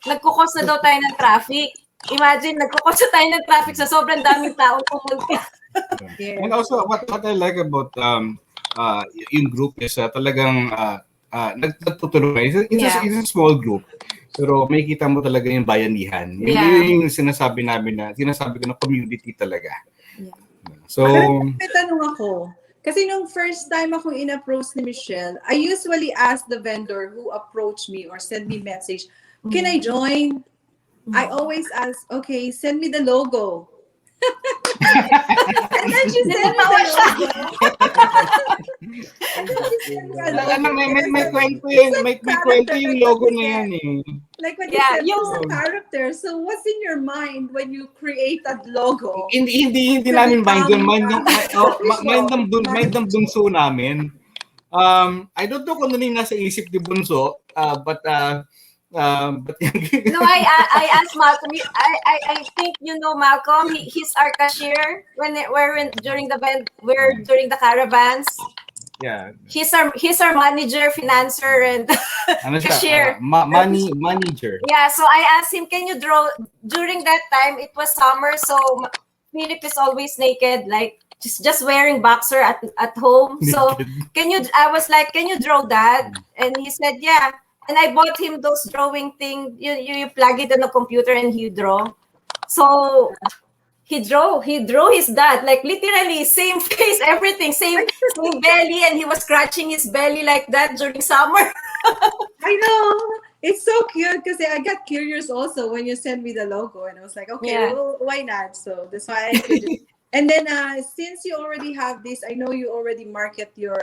Nagkukos na daw tayo ng traffic. Imagine, nagkukos na tayo ng traffic sa sobrang daming taong pumunta. Yeah. And also, what I like about yung group is talagang nagtutulungan. It's a small group. Pero may kita mo talaga yung bayanihan. Yung sinasabi ko na community talaga. Yeah. So, may tanong ako. Kasi nung first time ako in-approach ni Michelle, I usually ask the vendor who approached me or send me message, can I join? I always ask, okay, send me the logo. And then she sent me the logo. may kwento yung logo na yan Like when you said the character, so what's in your mind when you create that logo? Hindi namin mind yun. Mind ng bunso namin. I don't know kung ano yung nasa isip ni bunso, but no, I asked Malcolm. I think you know Malcolm. He's our cashier during the caravans. Yeah. He's our manager, financer, and cashier. Manager. Yeah. So I asked him, can you draw during that time? It was summer, so Philip is always naked, like just wearing boxer at home. So I was like, can you draw that? And he said, yeah. And I bought him those drawing thing. You plug it in the computer and he draw. So he drew his dad, like literally same face, everything, same belly, and he was scratching his belly like that during summer. I know. It's so cute because I got curious also when you sent me the logo, and I was like, okay, well, why not? So that's why I did it. And then since you already have this, I know you already market your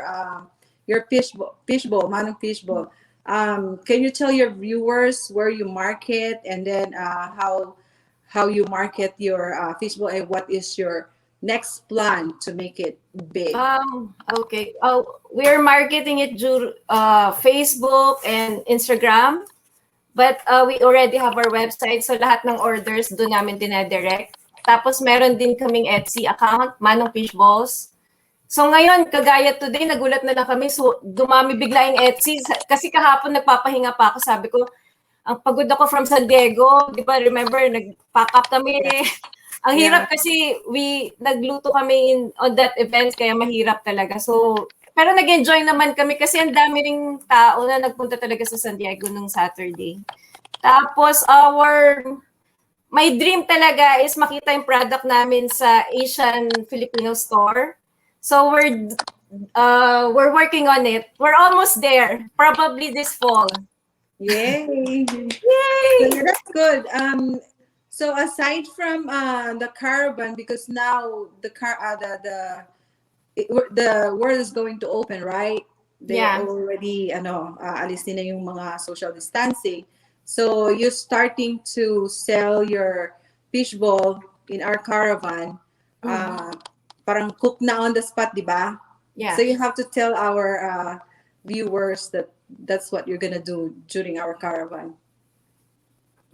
fishbowl, Manong Fishbowl. Can you tell your viewers where you market, and then how you market your fishbowl, and what is your next plan to make it big? Okay. We're marketing it through Facebook and Instagram, but we already have our website, so lahat ng orders doon namin dinadirect. Tapos meron din kaming Etsy account, Manong Fishballs. So ngayon, kagaya today, nagulat na lang kami. So dumami bigla yung Etsy. Kasi kahapon nagpapahinga pa ako. Sabi ko, ang pagod ako from San Diego. Di ba, remember, nag-pack up kami. Ang hirap kasi nagluto kami on that event, kaya mahirap talaga. So, pero nag-enjoy naman kami kasi ang dami ring tao na nagpunta talaga sa San Diego nung Saturday. Tapos, my dream talaga is makita yung product namin sa Asian Filipino store. So we're working on it. We're almost there. Probably this fall. Yay! So that's good. So aside from the caravan, because now the world is going to open, right? They already alisin na yung mga social distancing. So you're starting to sell your fishbowl in our caravan. Parang cook na on the spot, di ba? Yeah. So you have to tell our viewers that that's what you're gonna do during our caravan.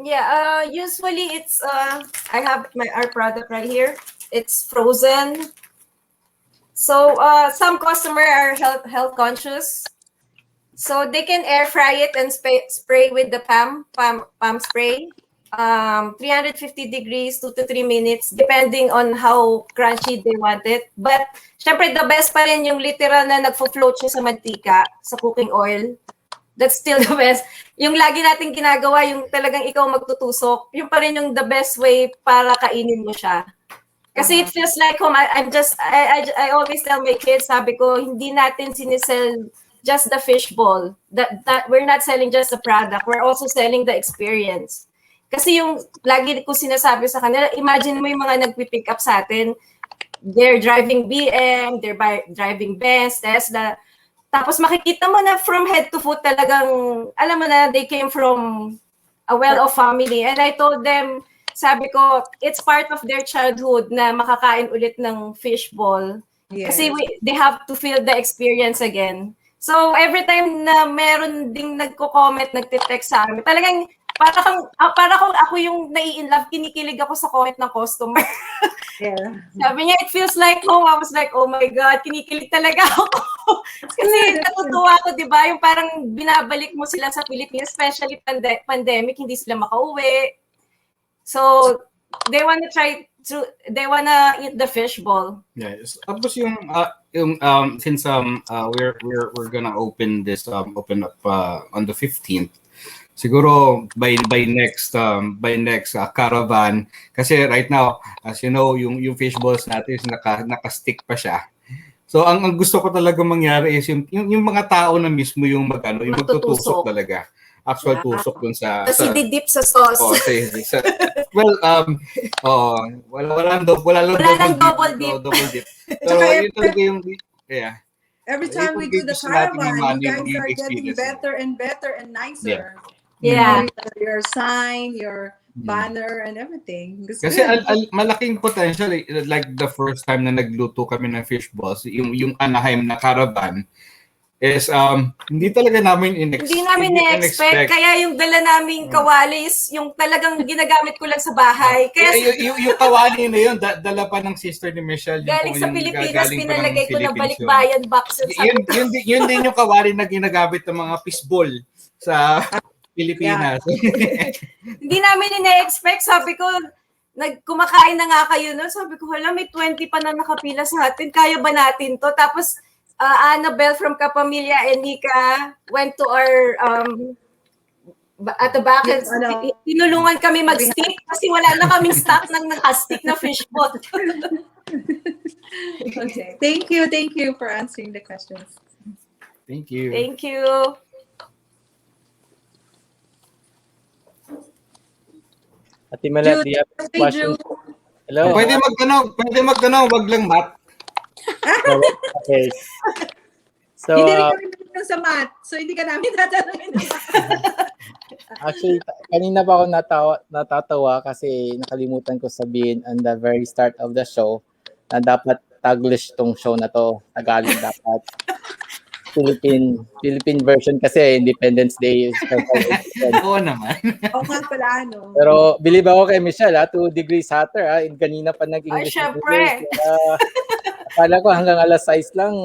Yeah. Usually it's I have our product right here. It's frozen. So some customer are health conscious, so they can air fry it and spray with the palm spray. 350 degrees, 2 to 3 minutes, depending on how crunchy they want it. But, syempre, the best pa rin yung literal na nagfo-float siya sa mantika, sa cooking oil. That's still the best. Yung lagi natin ginagawa, yung talagang ikaw magtutusok, yung pa rin yung the best way para kainin mo siya. Kasi it feels like home. I always tell my kids, sabi ko, hindi natin sinisell just the fishbowl. That we're not selling just the product. We're also selling the experience. Kasi yung lagi ko sinasabi sa kanila, imagine mo yung mga nagpipick up sa atin, they're driving BM, they're driving Benz, Tesla. Tapos makikita mo na from head to foot talagang, alam mo na, they came from a well-off family. And I told them, sabi ko, it's part of their childhood na makakain ulit ng fishball. Kasi Yes. they have to feel the experience again. So, every time na meron ding nagko-comment, nagte-text sa amin, talagang para kung ako yung nai-inlove, kinikilig ako sa comment ng customer. Yeah. Sabi niya, it feels like home. I was like, oh my God, kinikilig talaga ako. Kasi natutuwa ko, di ba? Yung parang binabalik mo sila sa Philippines, especially pandemic, hindi sila makauwi. So, they wanna eat the fishball. Yes. Tapos yung since we're gonna open up on the 15th. Siguro by next caravan, kasi right now, as you know, yung fishballs natin is naka-stick pa siya. So ang gusto ko talaga mangyari is yung mga tao na mismo yung yung magtutusok talaga. Actual tusok dun sa Kasi didip sa sauce. Oh, sa well, wala lang double dip. Double dip. So, yun talaga yung, yeah. Every time we do the caravan, you guys are getting better and better and nicer. Yeah. Your sign, your banner, and everything. Kasi malaking potential, like the first time na nagluto kami ng fish balls, yung Anaheim na caravan, is hindi talaga namin na-expect. Kaya yung dala naming kawali is yung talagang ginagamit ko lang sa bahay. Kaya yung kawali na yun, dala pa ng sister ni Michelle. Galing sa Pilipinas, pinalagay ko na balikbayan boxes. Yun din yung kawali na ginagamit ng mga fishball sa Pilipinas. Hindi namin ina-expect. Sabi ko, kumakain na nga kayo nun. Sabi ko, hala, may 20 pa na nakapila sa atin. Kaya ba natin to? Tapos, Annabelle from Kapamilya and Nika went to our at the back and tinulungan kami mag-stick kasi wala na kaming stock ng naka-stick na fishball. Okay. Thank you for answering the questions. Thank you. Thank you. Ate Malat, do you have questions? Hello. Pwede magtanong, wag lang mat. Okay. So, hindi rin kami nagtanong sa math. So, hindi ka namin tatanungin. actually, kanina pa ako natatawa kasi nakalimutan ko sabihin on the very start of the show na dapat Taglish tong show na to. Tagalog dapat. Philippine version kasi Independence Day. Oo naman. Oo nga pala, no? Pero believe ako kay Michelle, 2 degrees hotter. Kanina pa nag-English. Syempre. Akala ko hanggang alas 6 lang,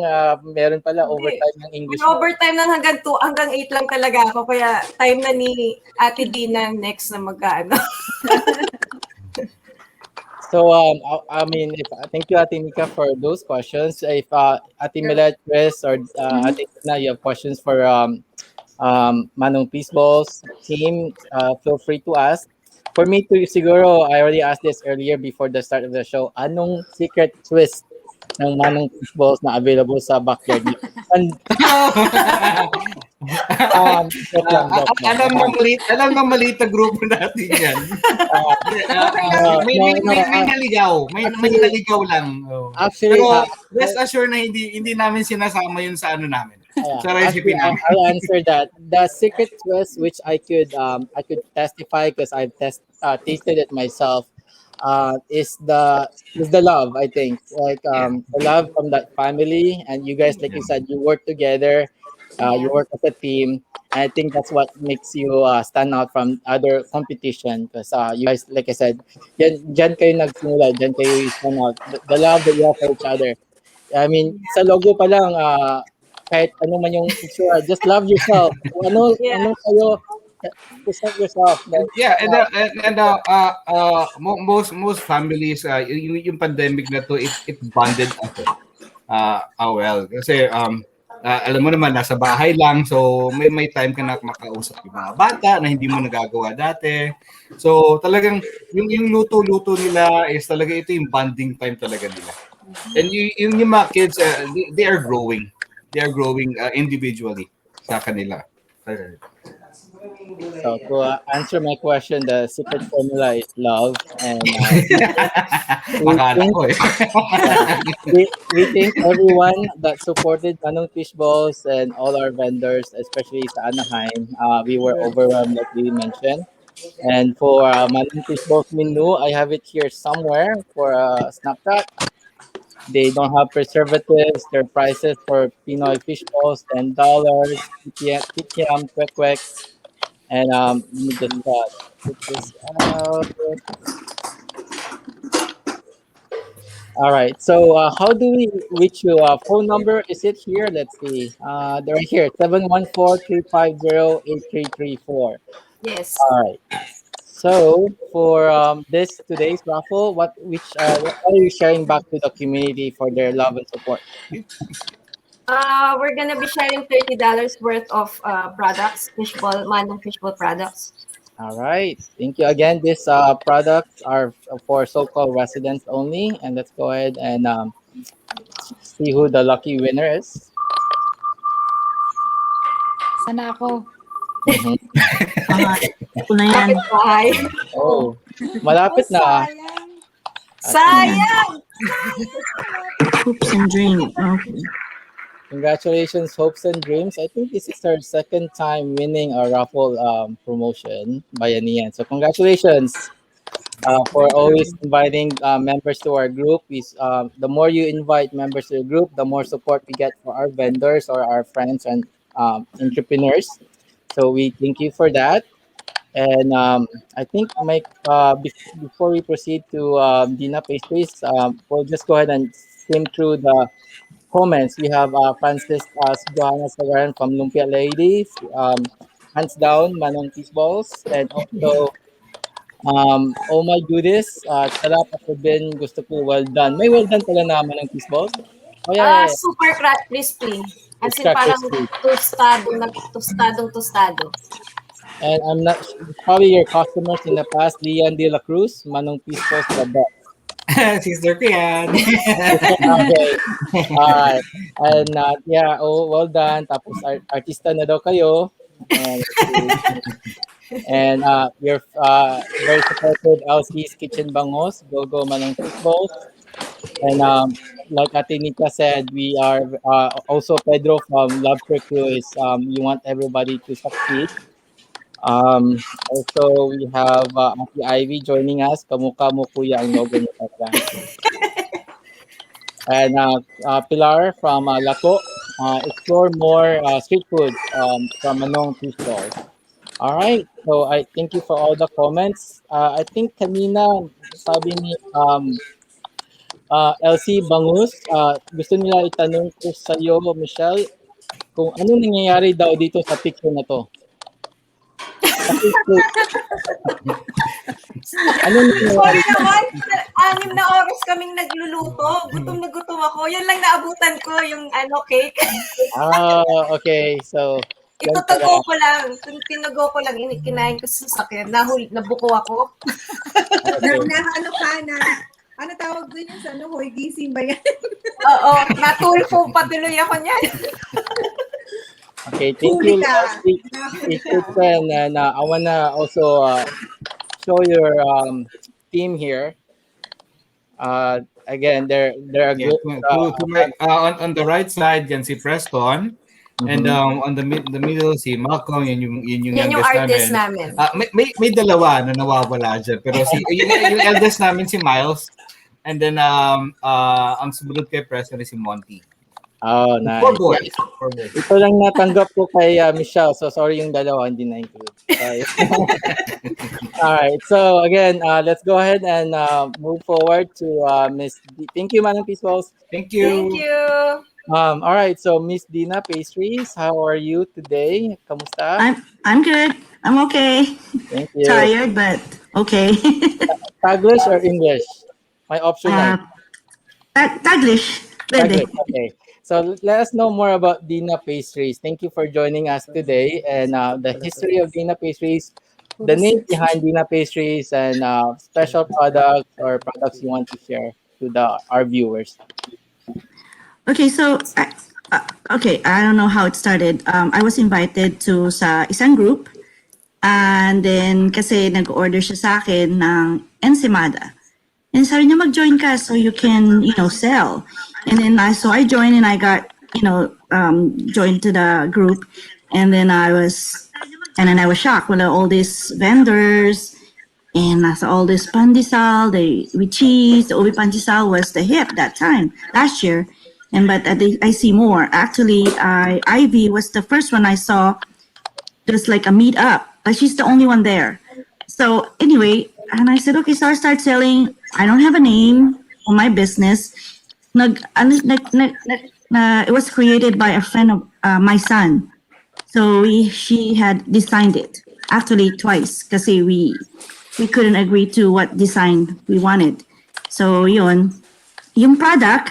meron pala overtime ng English. Overtime lang hanggang 8 lang talaga ako. Kaya time na ni Ate Dina next na mag-ano. So, I mean, thank you, Ate Nika, for those questions. If Ate Mila, Chris, or Ate Tina, you have questions for Manong Peaceballs team, feel free to ask. For me, siguro, I already asked this earlier before the start of the show. Anong secret twist ng Manong Peaceballs na available sa backyard niyo? Alam mo maliit na grupo natin yan. May naligaw. May naligaw lang. Actually, pero rest assured na hindi namin sinasama yun sa ano namin. Sa recipe namin. I'll answer that. The secret twist, which I could testify because I've tasted it myself, is the love. I think the love from that family, and you guys, like you said, you work together. You work as a team. And I think that's what makes you stand out from other competition because you guys, like I said, dyan kayo nagsimula, dyan kayo stand out. The love that you have for each other. I mean, sa logo pa lang, kahit ano man yung issue, just love yourself. Ano kayo, present yourself. Most families, yung pandemic na to, it bonded us. Well, kasi alam mo naman, nasa bahay lang, so may time ka na makausap yung mga bata na hindi mo nagagawa dati. So talagang yung luto-luto nila is talaga ito yung bonding time talaga nila. And yung mga kids, they are growing. They are growing individually sa kanila. So to answer my question, the secret formula is love, and we thank everyone that supported Manong Fishballs and all our vendors, especially sa Anaheim. We were overwhelmed, like we mentioned. And for Manong Fishballs menu, I have it here somewhere for a snapshot. They don't have preservatives. Their prices for Pinoy fish balls, $10. Kikiam, kwek kwek, and let me just check this out. All right. So how do we reach you? Phone number is it here? Let's see. They're right here. 714-350-8334. Yes. All right. So for this today's raffle, what are you sharing back to the community for their love and support? We're gonna be sharing $30 worth of products, fishbowl, Manong fishbowl products. All right. Thank you again. These products are for so-called residents only, and let's go ahead and see who the lucky winner is. Sana ako. Mhm. Ako na yan. Kapit bahay. Oh, malapit na. Sayang. Sayang! Hopes and dreams. Okay. Congratulations, Hopes and Dreams. I think this is her second time winning a raffle promotion by Anian. So congratulations for always inviting members to our group. The more you invite members to the group, the more support we get for our vendors or our friends and entrepreneurs. So we thank you for that. And I think before we proceed to Dina Pastries, we'll just go ahead and skim through the comments. We have Francis Johanna Sagaran from Lumpia Ladies, hands down, Manong Peace Balls, and also, oh my goodness, sarap ako din, gusto ko, well done. May well done pala na Manong Peace Balls? Oh yeah, yeah, yeah. Super crispy. As It's in crack parang crispy. tostado. And I'm not, probably your customers in the past, Lian De La Cruz, Manong Peace Balls, the best. Sister ko yan. Okay. Alright. And yeah, oh, well done. Tapos artista na daw kayo. And you're very supported LC's Kitchen Bangos, Go Manong Fishballs. And like Ate Nika said, we are also Pedro from Love Crew is you want everybody to succeed. Also we have Ate Ivy joining us. Kamukha mo kuya ang logo niya talaga. And Pilar from Laco, explore more street foods from Manong Fish Balls. All right. So I thank you for all the comments. I think kanina sabi ni LC Bangus, gusto nila itanong ko sa iyo, Michelle, kung ano nangyayari daw dito sa picture na to. Ano nangyayari? Sorry naman, 6 na oras kaming nagluluto. Gutom na gutom ako. Yan lang naabutan ko, yung cake. Okay. So, yan Itutugo pala. ko lang. Tinugo ko lang. Kinain ko sa sasakyan. Nabuko ako. Okay. Ano ka na? Ano tawag doon yung sa hoy gising ba yan? Oo. Natulfo patuloy ako niyan. Okay, thank you, Christian. And I wanna also show your team here. Again, they're a Yeah, good. on the right side, yan si Preston. And on the middle, si Malcolm, yun yung Yan yung artist namin. May dalawa na nawawala dyan. Pero yung eldest namin si Miles. And then, ang sumunod kay Preston is si Monty. Oh, nice. 4 boys. Ito lang natanggap ko kay Michelle. So, sorry yung dalawa, hindi na-include. Sorry. All right. So, again, let's go ahead and move forward to Miss D. Thank you, Manong Peace Balls. Thank you. Thank you. All right. So, Miss Dina Pastries, how are you today? Kamusta? I'm good. I'm okay. Thank you. Tired, but okay. Taglish or English? My option na. Taglish. Pwede. Taglish. Okay. So let us know more about Dina Pastries. Thank you for joining us today and the history of Dina Pastries, the name behind Dina Pastries, and special products or products you want to share to our viewers. Okay, so I don't know how it started. I was invited to sa isang group, and then kasi nag-order siya sa akin ng ensimada. And sabi niya, mag-join ka so you can, sell. And then I joined and I got, joined to the group. And then I was And then I was shocked when all these vendors and I saw all this pandesal, the with cheese, the ubi pandesal was the hit that time last year. And but I see more. Actually, Ivy was the first one I saw. Just like a meet up, but she's the only one there. So anyway, and I said, okay, so I start selling. I don't have a name on my business. It was created by a friend of my son. So she had designed it actually twice because we couldn't agree to what design we wanted. So yun, yung product,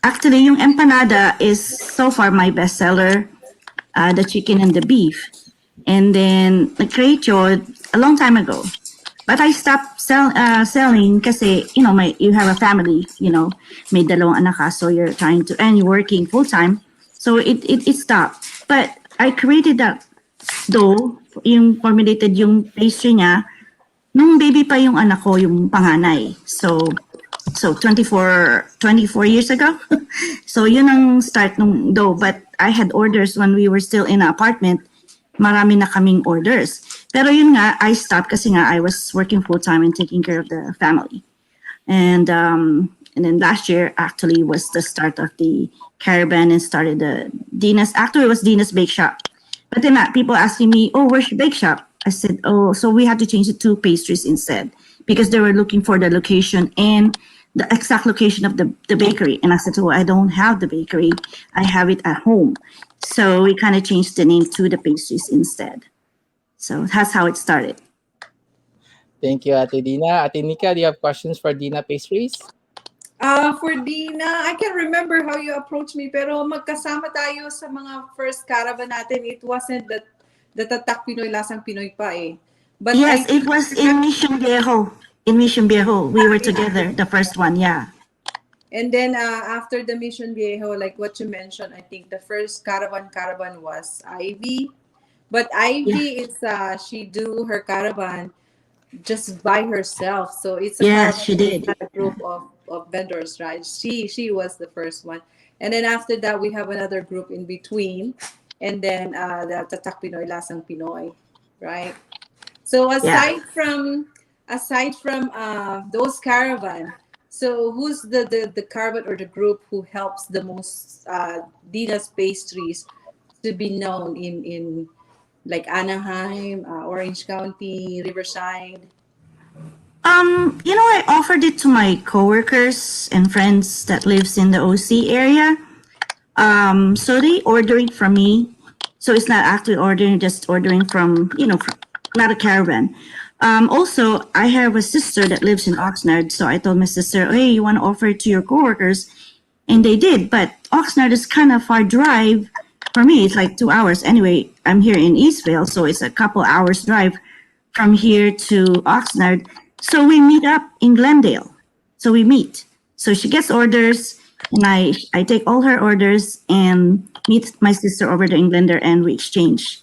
actually yung empanada is so far my bestseller, the chicken and the beef. And then nag-create yun a long time ago. But I stopped selling kasi, you have a family, may dalawang anak ka, so you're trying to, and you're working full-time. So it stopped. But I created that dough, yung formulated yung pastry niya, nung baby pa yung anak ko, yung panganay. So 24 years ago. So yun ang start nung dough. But I had orders when we were still in an apartment. Marami na kaming orders. Pero yun nga, I stopped kasi nga I was working full-time and taking care of the family. And then last year actually was the start of the caravan and started the Dina's. Actually, it was Dina's Bake Shop. But then people asking me, oh, where's your bake shop? I said, oh, so we had to change it to pastries instead because they were looking for the location and the exact location of the bakery. And I said, oh, I don't have the bakery. I have it at home. So we kind of changed the name to the pastries instead. So that's how it started. Thank you, Ate Dina. Ate Nika, do you have questions for Dina Pastries? For Dina, I can remember how you approached me, pero magkasama tayo sa mga first caravan natin. It wasn't the Tatak Pinoy, Lasang Pinoy pa eh. But yes, it was in Mission Viejo. In Mission Viejo, we were together, the first one, yeah. And then after the Mission Viejo, like what you mentioned, I think the first caravan was Ivy. But Ivy is she do her caravan just by herself. So it's a Yes, caravan, she did. not a group of vendors, right? She was the first one. And then after that, we have another group in between. And then the Tatak Pinoy, Lasang Pinoy, right? So aside from those caravan, so who's the caravan or the group who helps the most Dina's pastries to be known in like Anaheim, Orange County, Riverside? I offered it to my coworkers and friends that lives in the OC area. So they order it from me. So it's not actually ordering, just ordering from, not a caravan. Also, I have a sister that lives in Oxnard. So I told my sister, hey, you want to offer it to your coworkers? And they did. But Oxnard is kind of far drive for me. It's like 2 hours. Anyway, I'm here in Eastvale, so it's a couple hours drive from here to Oxnard. So we meet up in Glendale. So we meet. So she gets orders, and I take all her orders and meet my sister over there in Glendale, and we exchange,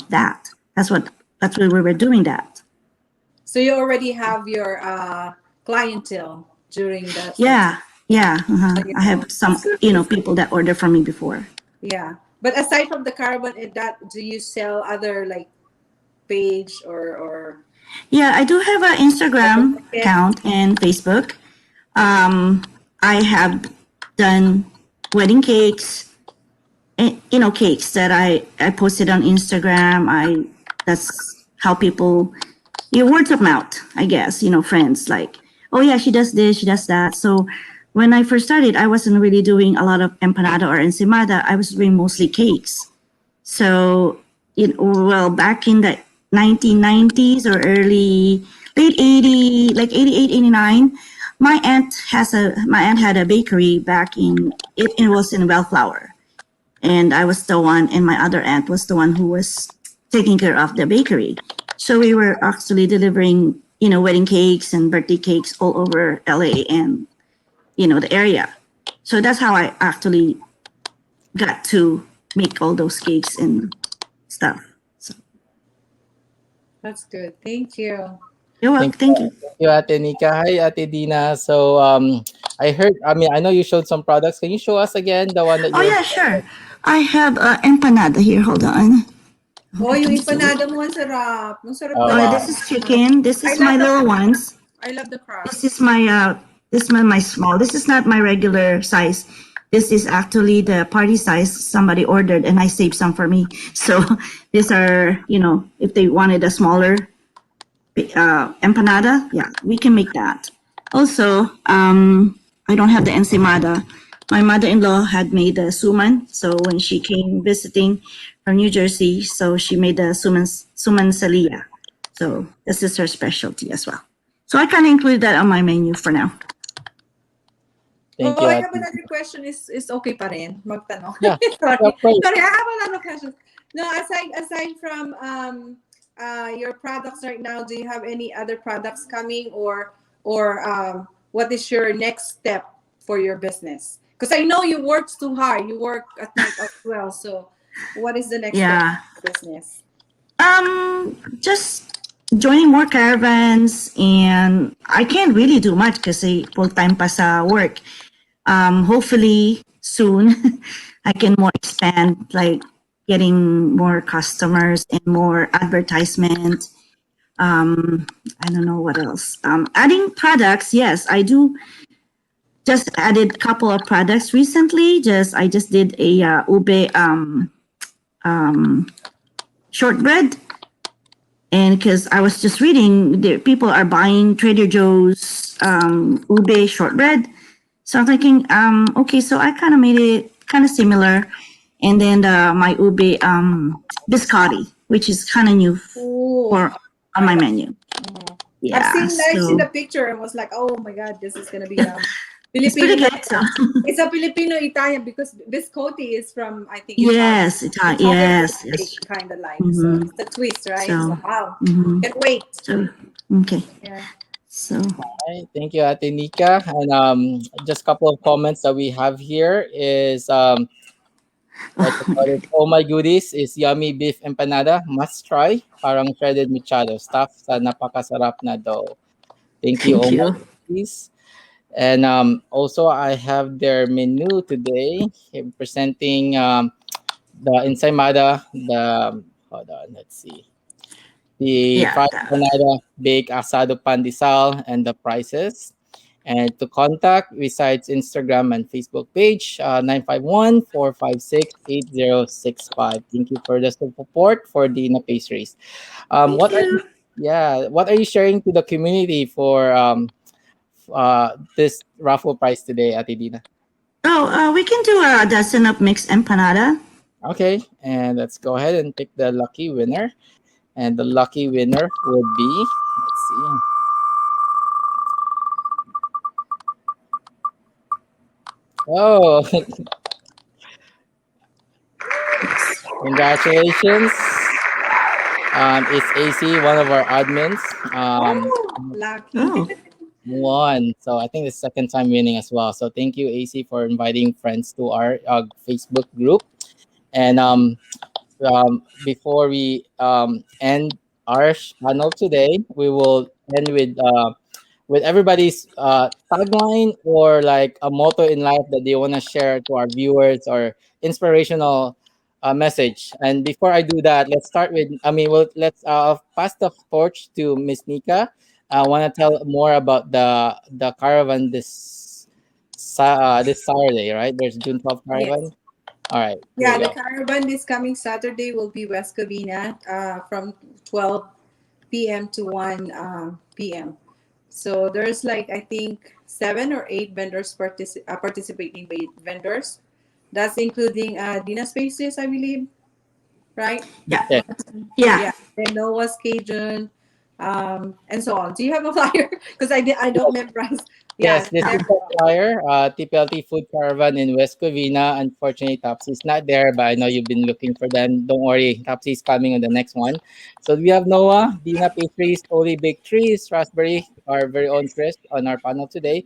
that. That's where we were doing that. So you already have your clientele during that. Yeah. I have some, people that order from me before. Yeah. But aside from the caravan, do you sell other like page or? Yeah, I do have an Instagram account and Facebook. I have done wedding cakes, and, cakes that I posted on Instagram. That's how people, word of mouth, I guess, friends like, oh yeah, she does this, she does that. So when I first started, I wasn't really doing a lot of empanada or encimada. I was doing mostly cakes. So, back in the 1990s or late 80, like 88, 89, my aunt had a bakery back it was in Bellflower. And I was the one, and my other aunt was the one who was taking care of the bakery. So we were actually delivering, wedding cakes and birthday cakes all over LA and, the area. So that's how I actually got to make all those cakes and stuff. So that's good. Thank you. You're welcome. Thank you. Thank you, Ate Nika. Hi, Ate Dina. So I know you showed some products. Can you show us again the one that you? Oh yeah, sure. I have empanada here. Hold on. Oh, yung empanada mo, ang sarap. Ang sarap Oh, Oh, gawin. wow. this is chicken. This I is love my the little crust. ones. I love the This crust. is my small. This is not my regular size. This is actually the party size somebody ordered, and I saved some for me. So these are, if they wanted a smaller empanada, yeah, we can make that. Also, I don't have the ensimada. My mother-in-law had made the suman, so when she came visiting from New Jersey, so she made the suman salia. So this is her specialty as well. So I kind of include that on my menu for now. Thank Oh, you, I Ate. have another question. Is okay pa rin magtanong? Yeah, yeah, Sorry. of course. Sorry, I have a lot of questions. No, aside from your products right now, do you have any other products coming, or what is your next step for your business? Because I know you work too hard. You work at night as well. So, what is the next step Yeah. for your business? Just joining more caravans, and I can't really do much because I full time pa sa work. Hopefully soon I can more expand, like getting more customers and more advertisement. I don't know what else. Adding products, yes, I do. Just added couple of products recently. I just did a ube shortbread, and because I was just reading, people are buying Trader Joe's ube shortbread. So I'm thinking, okay, so I kind of made it kind of similar, and then my ube biscotti, which is kind of new Oh, for on I my love. menu. Yeah, I've seen so the picture and was like, oh my god, this is gonna be it's pretty Filipino. good. So It's a Filipino Italian because biscotti is from I think Italian. yes, Italian yes, biscuit yes. kind of like. So Mm-hmm. it's the twist, right? So So, wow, mm-hmm. can't wait. So okay, Yeah. so Right, thank you, Ate Nika. And just a couple of comments that we have here is what you call it? Oh my goodies is yummy beef empanada. Must try. Parang shredded machado. Stuff sa napakasarap na dough. Thank you, thank oh my you. goodies. And also I have their menu today presenting the ensaymada, the hold on, let's see. The Yeah, fried empanada, baked asado pandesal, and the prices. And to contact, besides Instagram and Facebook page, 951-456-8065. Thank you for the support for the pastries. thank you. What are you sharing to the community for this raffle prize today, Ate Dina? Oh, we can do a dozen of mixed empanada. Okay, and let's go ahead and pick the lucky winner. And the lucky winner would be, let's see. Oh, congratulations. It's AC, one of our admins. Oh, lucky. Oh, Won. So I think the second time winning as well. So thank you, AC, for inviting friends to our Facebook group. And before we end our panel today, we will end with everybody's tagline or like a motto in life that they want to share to our viewers or inspirational message. And before I do that, let's start with, let's pass the torch to Miss Nika. I want to tell more about the caravan this Saturday, right? There's June 12th Yes. caravan. All right, here Yeah, we the go. caravan this coming Saturday will be West Covina from 12 p.m. to 1 p.m. So there's like I think 7 or 8 vendors participating vendors. That's including Dina Spaces, I believe, right? yeah, Yeah. yeah. Yeah, then Noah's Cajun, and so on. Do you have a flyer? Because I don't memorize. Yes, Yeah, this is there. the flyer. TPLT Food Caravan in West Covina. Unfortunately, Topsy's not there, but I know you've been looking for them. Don't worry, Topsy's coming on the next one. So we have Noah, Dina Pastries, Holy Baked Trees, Raspberry, our very own Chris on our panel today.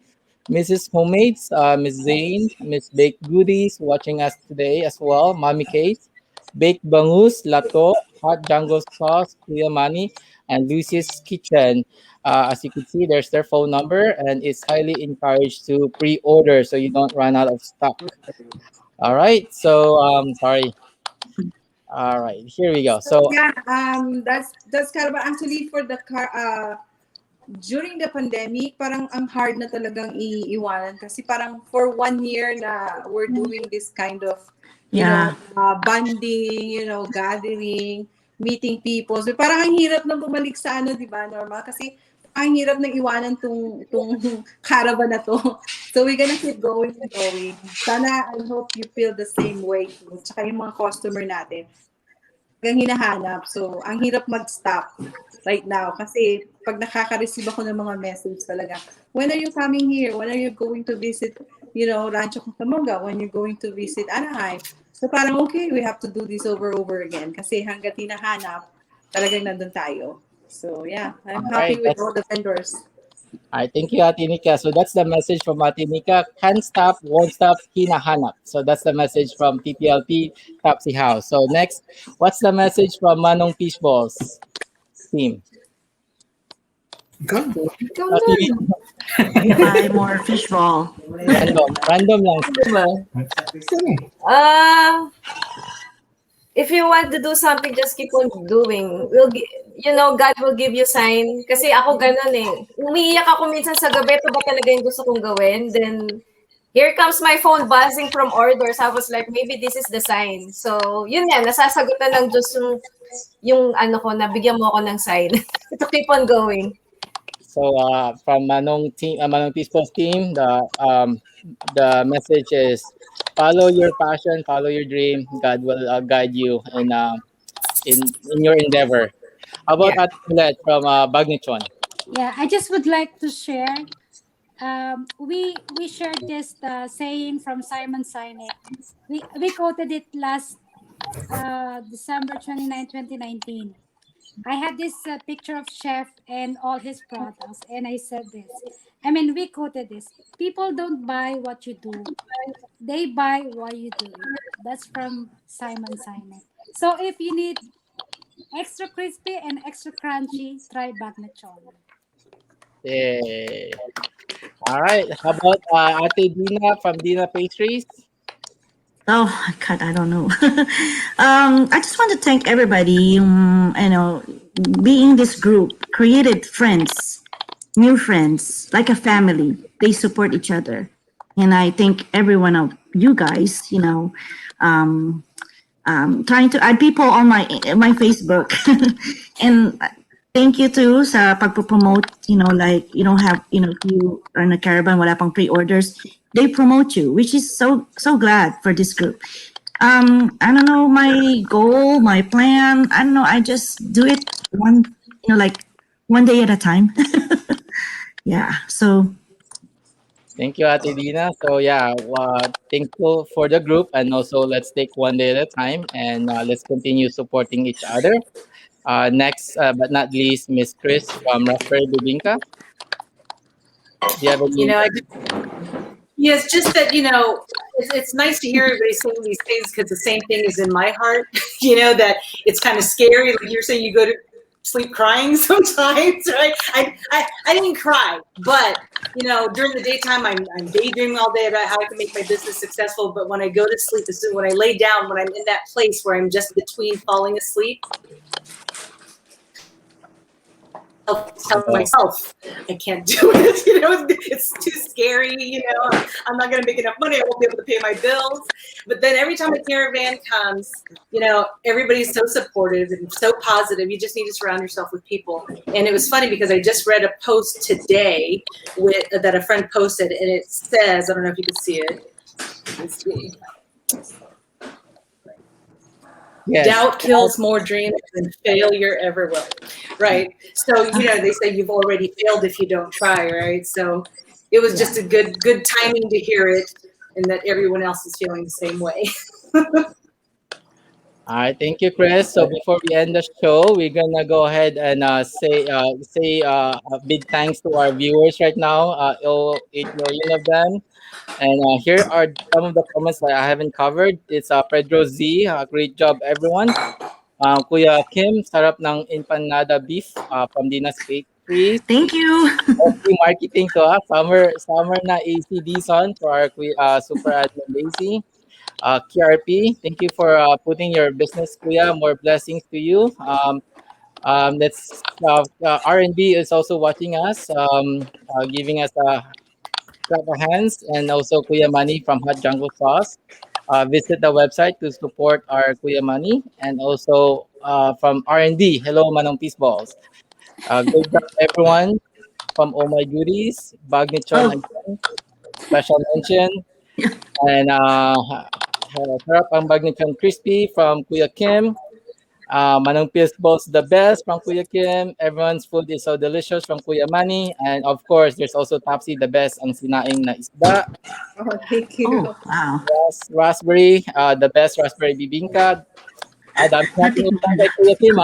Mrs. Homemades, Miss Zane, Miss Baked Goodies watching us today as well. Mommy Case, Baked Bangus, Lato, Hot Django Sauce, Kuya Mani, and Lucy's Kitchen. As you can see, there's their phone number, and it's highly encouraged to pre-order so you don't run out of stock. All right. So sorry. All right, here we go. So So yeah, that's kind of actually for the car. During the pandemic, parang ang hard na talagang iiwanan kasi parang for 1 year na we're doing this kind of, Yeah. bonding, gathering, meeting people. So parang ang hirap na bumalik sa ano, di ba, Norma? Kasi ang hirap nang iwanan tong caravan na to. So we're gonna keep going and going. Sana, I hope you feel the same way too. Tsaka yung mga customer natin talagang hinahanap. So, ang hirap mag-stop right now. Kasi pag nakaka-receive ako ng mga message talaga, when are you coming here? When are you going to visit, Rancho Cucamonga? When you're going to visit Anaheim? So, parang okay, we have to do this over again. Kasi hanggat hinahanap, talagang nandun tayo. So, yeah, I'm all happy right, with all the vendors. all right, thank you, Ate Nika. So that's the message from Ate Nika. Can't stop, won't stop, hinahanap. So that's the message from TTLP Topsy House. So next, what's the message from Manong Fishballs team? Ikaw. Ikaw Ate na. Buy more fishball. Random lang. If you want to do something, just keep on doing. God will give you sign. Kasi ako ganun eh. Umiiyak ako minsan sa gabi, ito ba talaga yung gusto kong gawin? Then, here comes my phone buzzing from orders. I was like, maybe this is the sign. So, yun yan, nasasagutan ng Diyos yung ano ko, nabigyan mo ako ng sign. To keep on going. So from Manong team, Manong Fishballs team, the message is follow your passion, follow your dream. God will guide you in your endeavor. How about Ate Colette from Bagnichon? Yeah, I just would like to share. We shared this saying from Simon Sinek. We quoted it last December 29, 2019. I had this picture of chef and all his products, and I said this. I mean, we quoted this. People don't buy what you do; they buy why you do it. That's from Simon Sinek. So if you need extra crispy and extra crunchy, try Bagnachon. Yay. All right. How about Ate Dina from Dina Pastries? Oh, God, I don't know. I just want to thank everybody, being this group, created friends, new friends, like a family. They support each other. And I thank every one of you guys, trying to add people on my Facebook. And thank you too sa pagpo-promote, like you don't have, if you are in a caravan, wala pang pre-orders, they promote you, which is so glad for this group. I don't know my goal, my plan. I don't know. I just do it like one day at a time. Yeah. So Thank you, Ate Dina. So yeah, thankful for the group, and also let's take one day at a time, and let's continue supporting each other. Next, but not least, Miss Chris from Raspberry Bibinka. Do you have any? Yes, just that, it's nice to hear everybody saying these things because the same thing is in my heart, that it's kind of scary. Like you're saying you go to sleep crying sometimes, right? I didn't cry, but, during the daytime, I'm daydreaming all day about how I can make my business successful. But when I go to sleep, when I lay down, when I'm in that place where I'm just between falling asleep, tell myself I can't do it. It's too scary. I'm not going to make enough money. I won't be able to pay my bills. But then every time a caravan comes, everybody's so supportive and so positive. You just need to surround yourself with people. And it was funny because I just read a post today that a friend posted, and it says, I don't know if you can see it. Let's see. Yes. Doubt kills more dreams than failure ever will. Right. So, they say you've already failed if you don't try. Right. So it was just a good timing to hear it, and that everyone else is feeling the same way. All right, thank you, Chris. So before we end the show, we're gonna go ahead and say a big thanks to our viewers right now, all 8 million of them. And here are some of the comments that I haven't covered. It's Pedro Z. Great job, everyone. Kuya Kim, sarap ng empanada beef from Dina's Bakery. thank you. Okay, marketing to summer na AC Dison for our super admin Daisy. KRP. Thank you for putting your business, Kuya. More blessings to you. Let's R&B is also watching us, giving us a clap of hands, and also Kuya Mani from Hot Jungle Sauce. Visit the website to support our Kuya Mani, and also from R&D. Hello, Manong Peace Balls. Good job, everyone from All My Goodies, Bagnichon Oh, again, special mention, and sarap ang Bagnichon Crispy from Kuya Kim. Manong Peace Balls the best from Kuya Kim. Everyone's food is so delicious from Kuya Mani. And of course, there's also Topsy the best ang sinaing na isda. Oh, thank you. oh, wow. Yes, raspberry, the best raspberry bibingka. Dami natin Natikman ko utang na. kay Kuya Kim.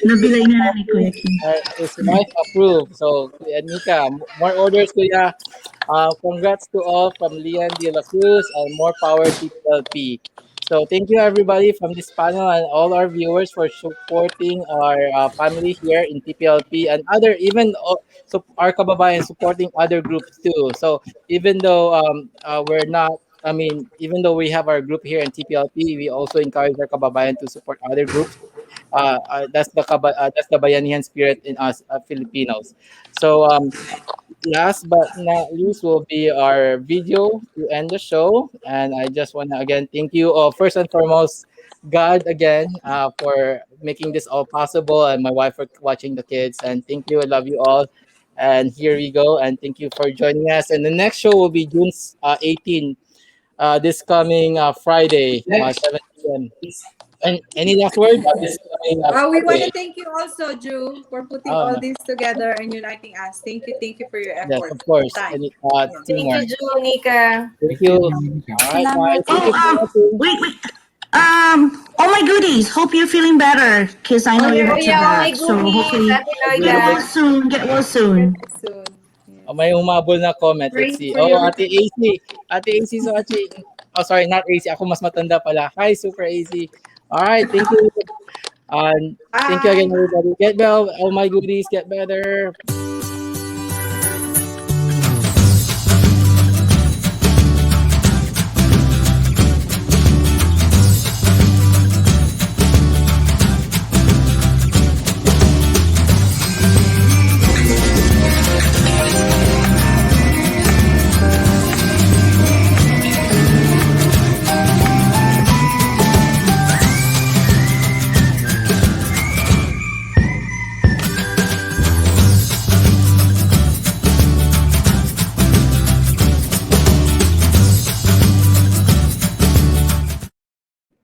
Nabilay na ni Kuya Kim. His wife approved. So, Kuya Nika, more orders, Kuya. Congrats to all from Lian De La Cruz and more power TPLP. So thank you everybody from this panel and all our viewers for supporting our family here in TPLP and other even so our kababayan supporting other groups too. So even though we're not, I mean, even though we have our group here in TPLP, we also encourage our kababayan to support other groups. That's the Bayanihan spirit in us Filipinos. So last but not least will be our video to end the show. And I just want to again thank you first and foremost, God again for making this all possible, and my wife for watching the kids. And thank you. I love you all. And here we go. And thank you for joining us. And the next show will be June 18, this coming Friday, 7 p.m. And any last word? This coming We want Friday. to thank you also, Drew, for putting Um, all this together and uniting us. Thank you for your yes, effort. of course. Time. Any Thank teamwork. you, Jonica. Thank you. All right, guys. Salamat. Thank Oh, you for watching. wait. Oh my goodies. Hope you're feeling better, because I know you're Oh hurt so yeah, oh my bad. So goodies. hopefully Happy get well Loida. soon. Get well soon. Soon. May humabol na comment. Let's Praying see. for Oh, you. Ate AC. Ate AC is watching. Oh, sorry, not AC. Ako mas matanda pala. Hi, Super AC. All right, thank you. Thank you again, Bye. everybody. Get well. Oh my goodies, get better.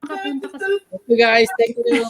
Nakapunta ka sa Thank you, guys. Thank you.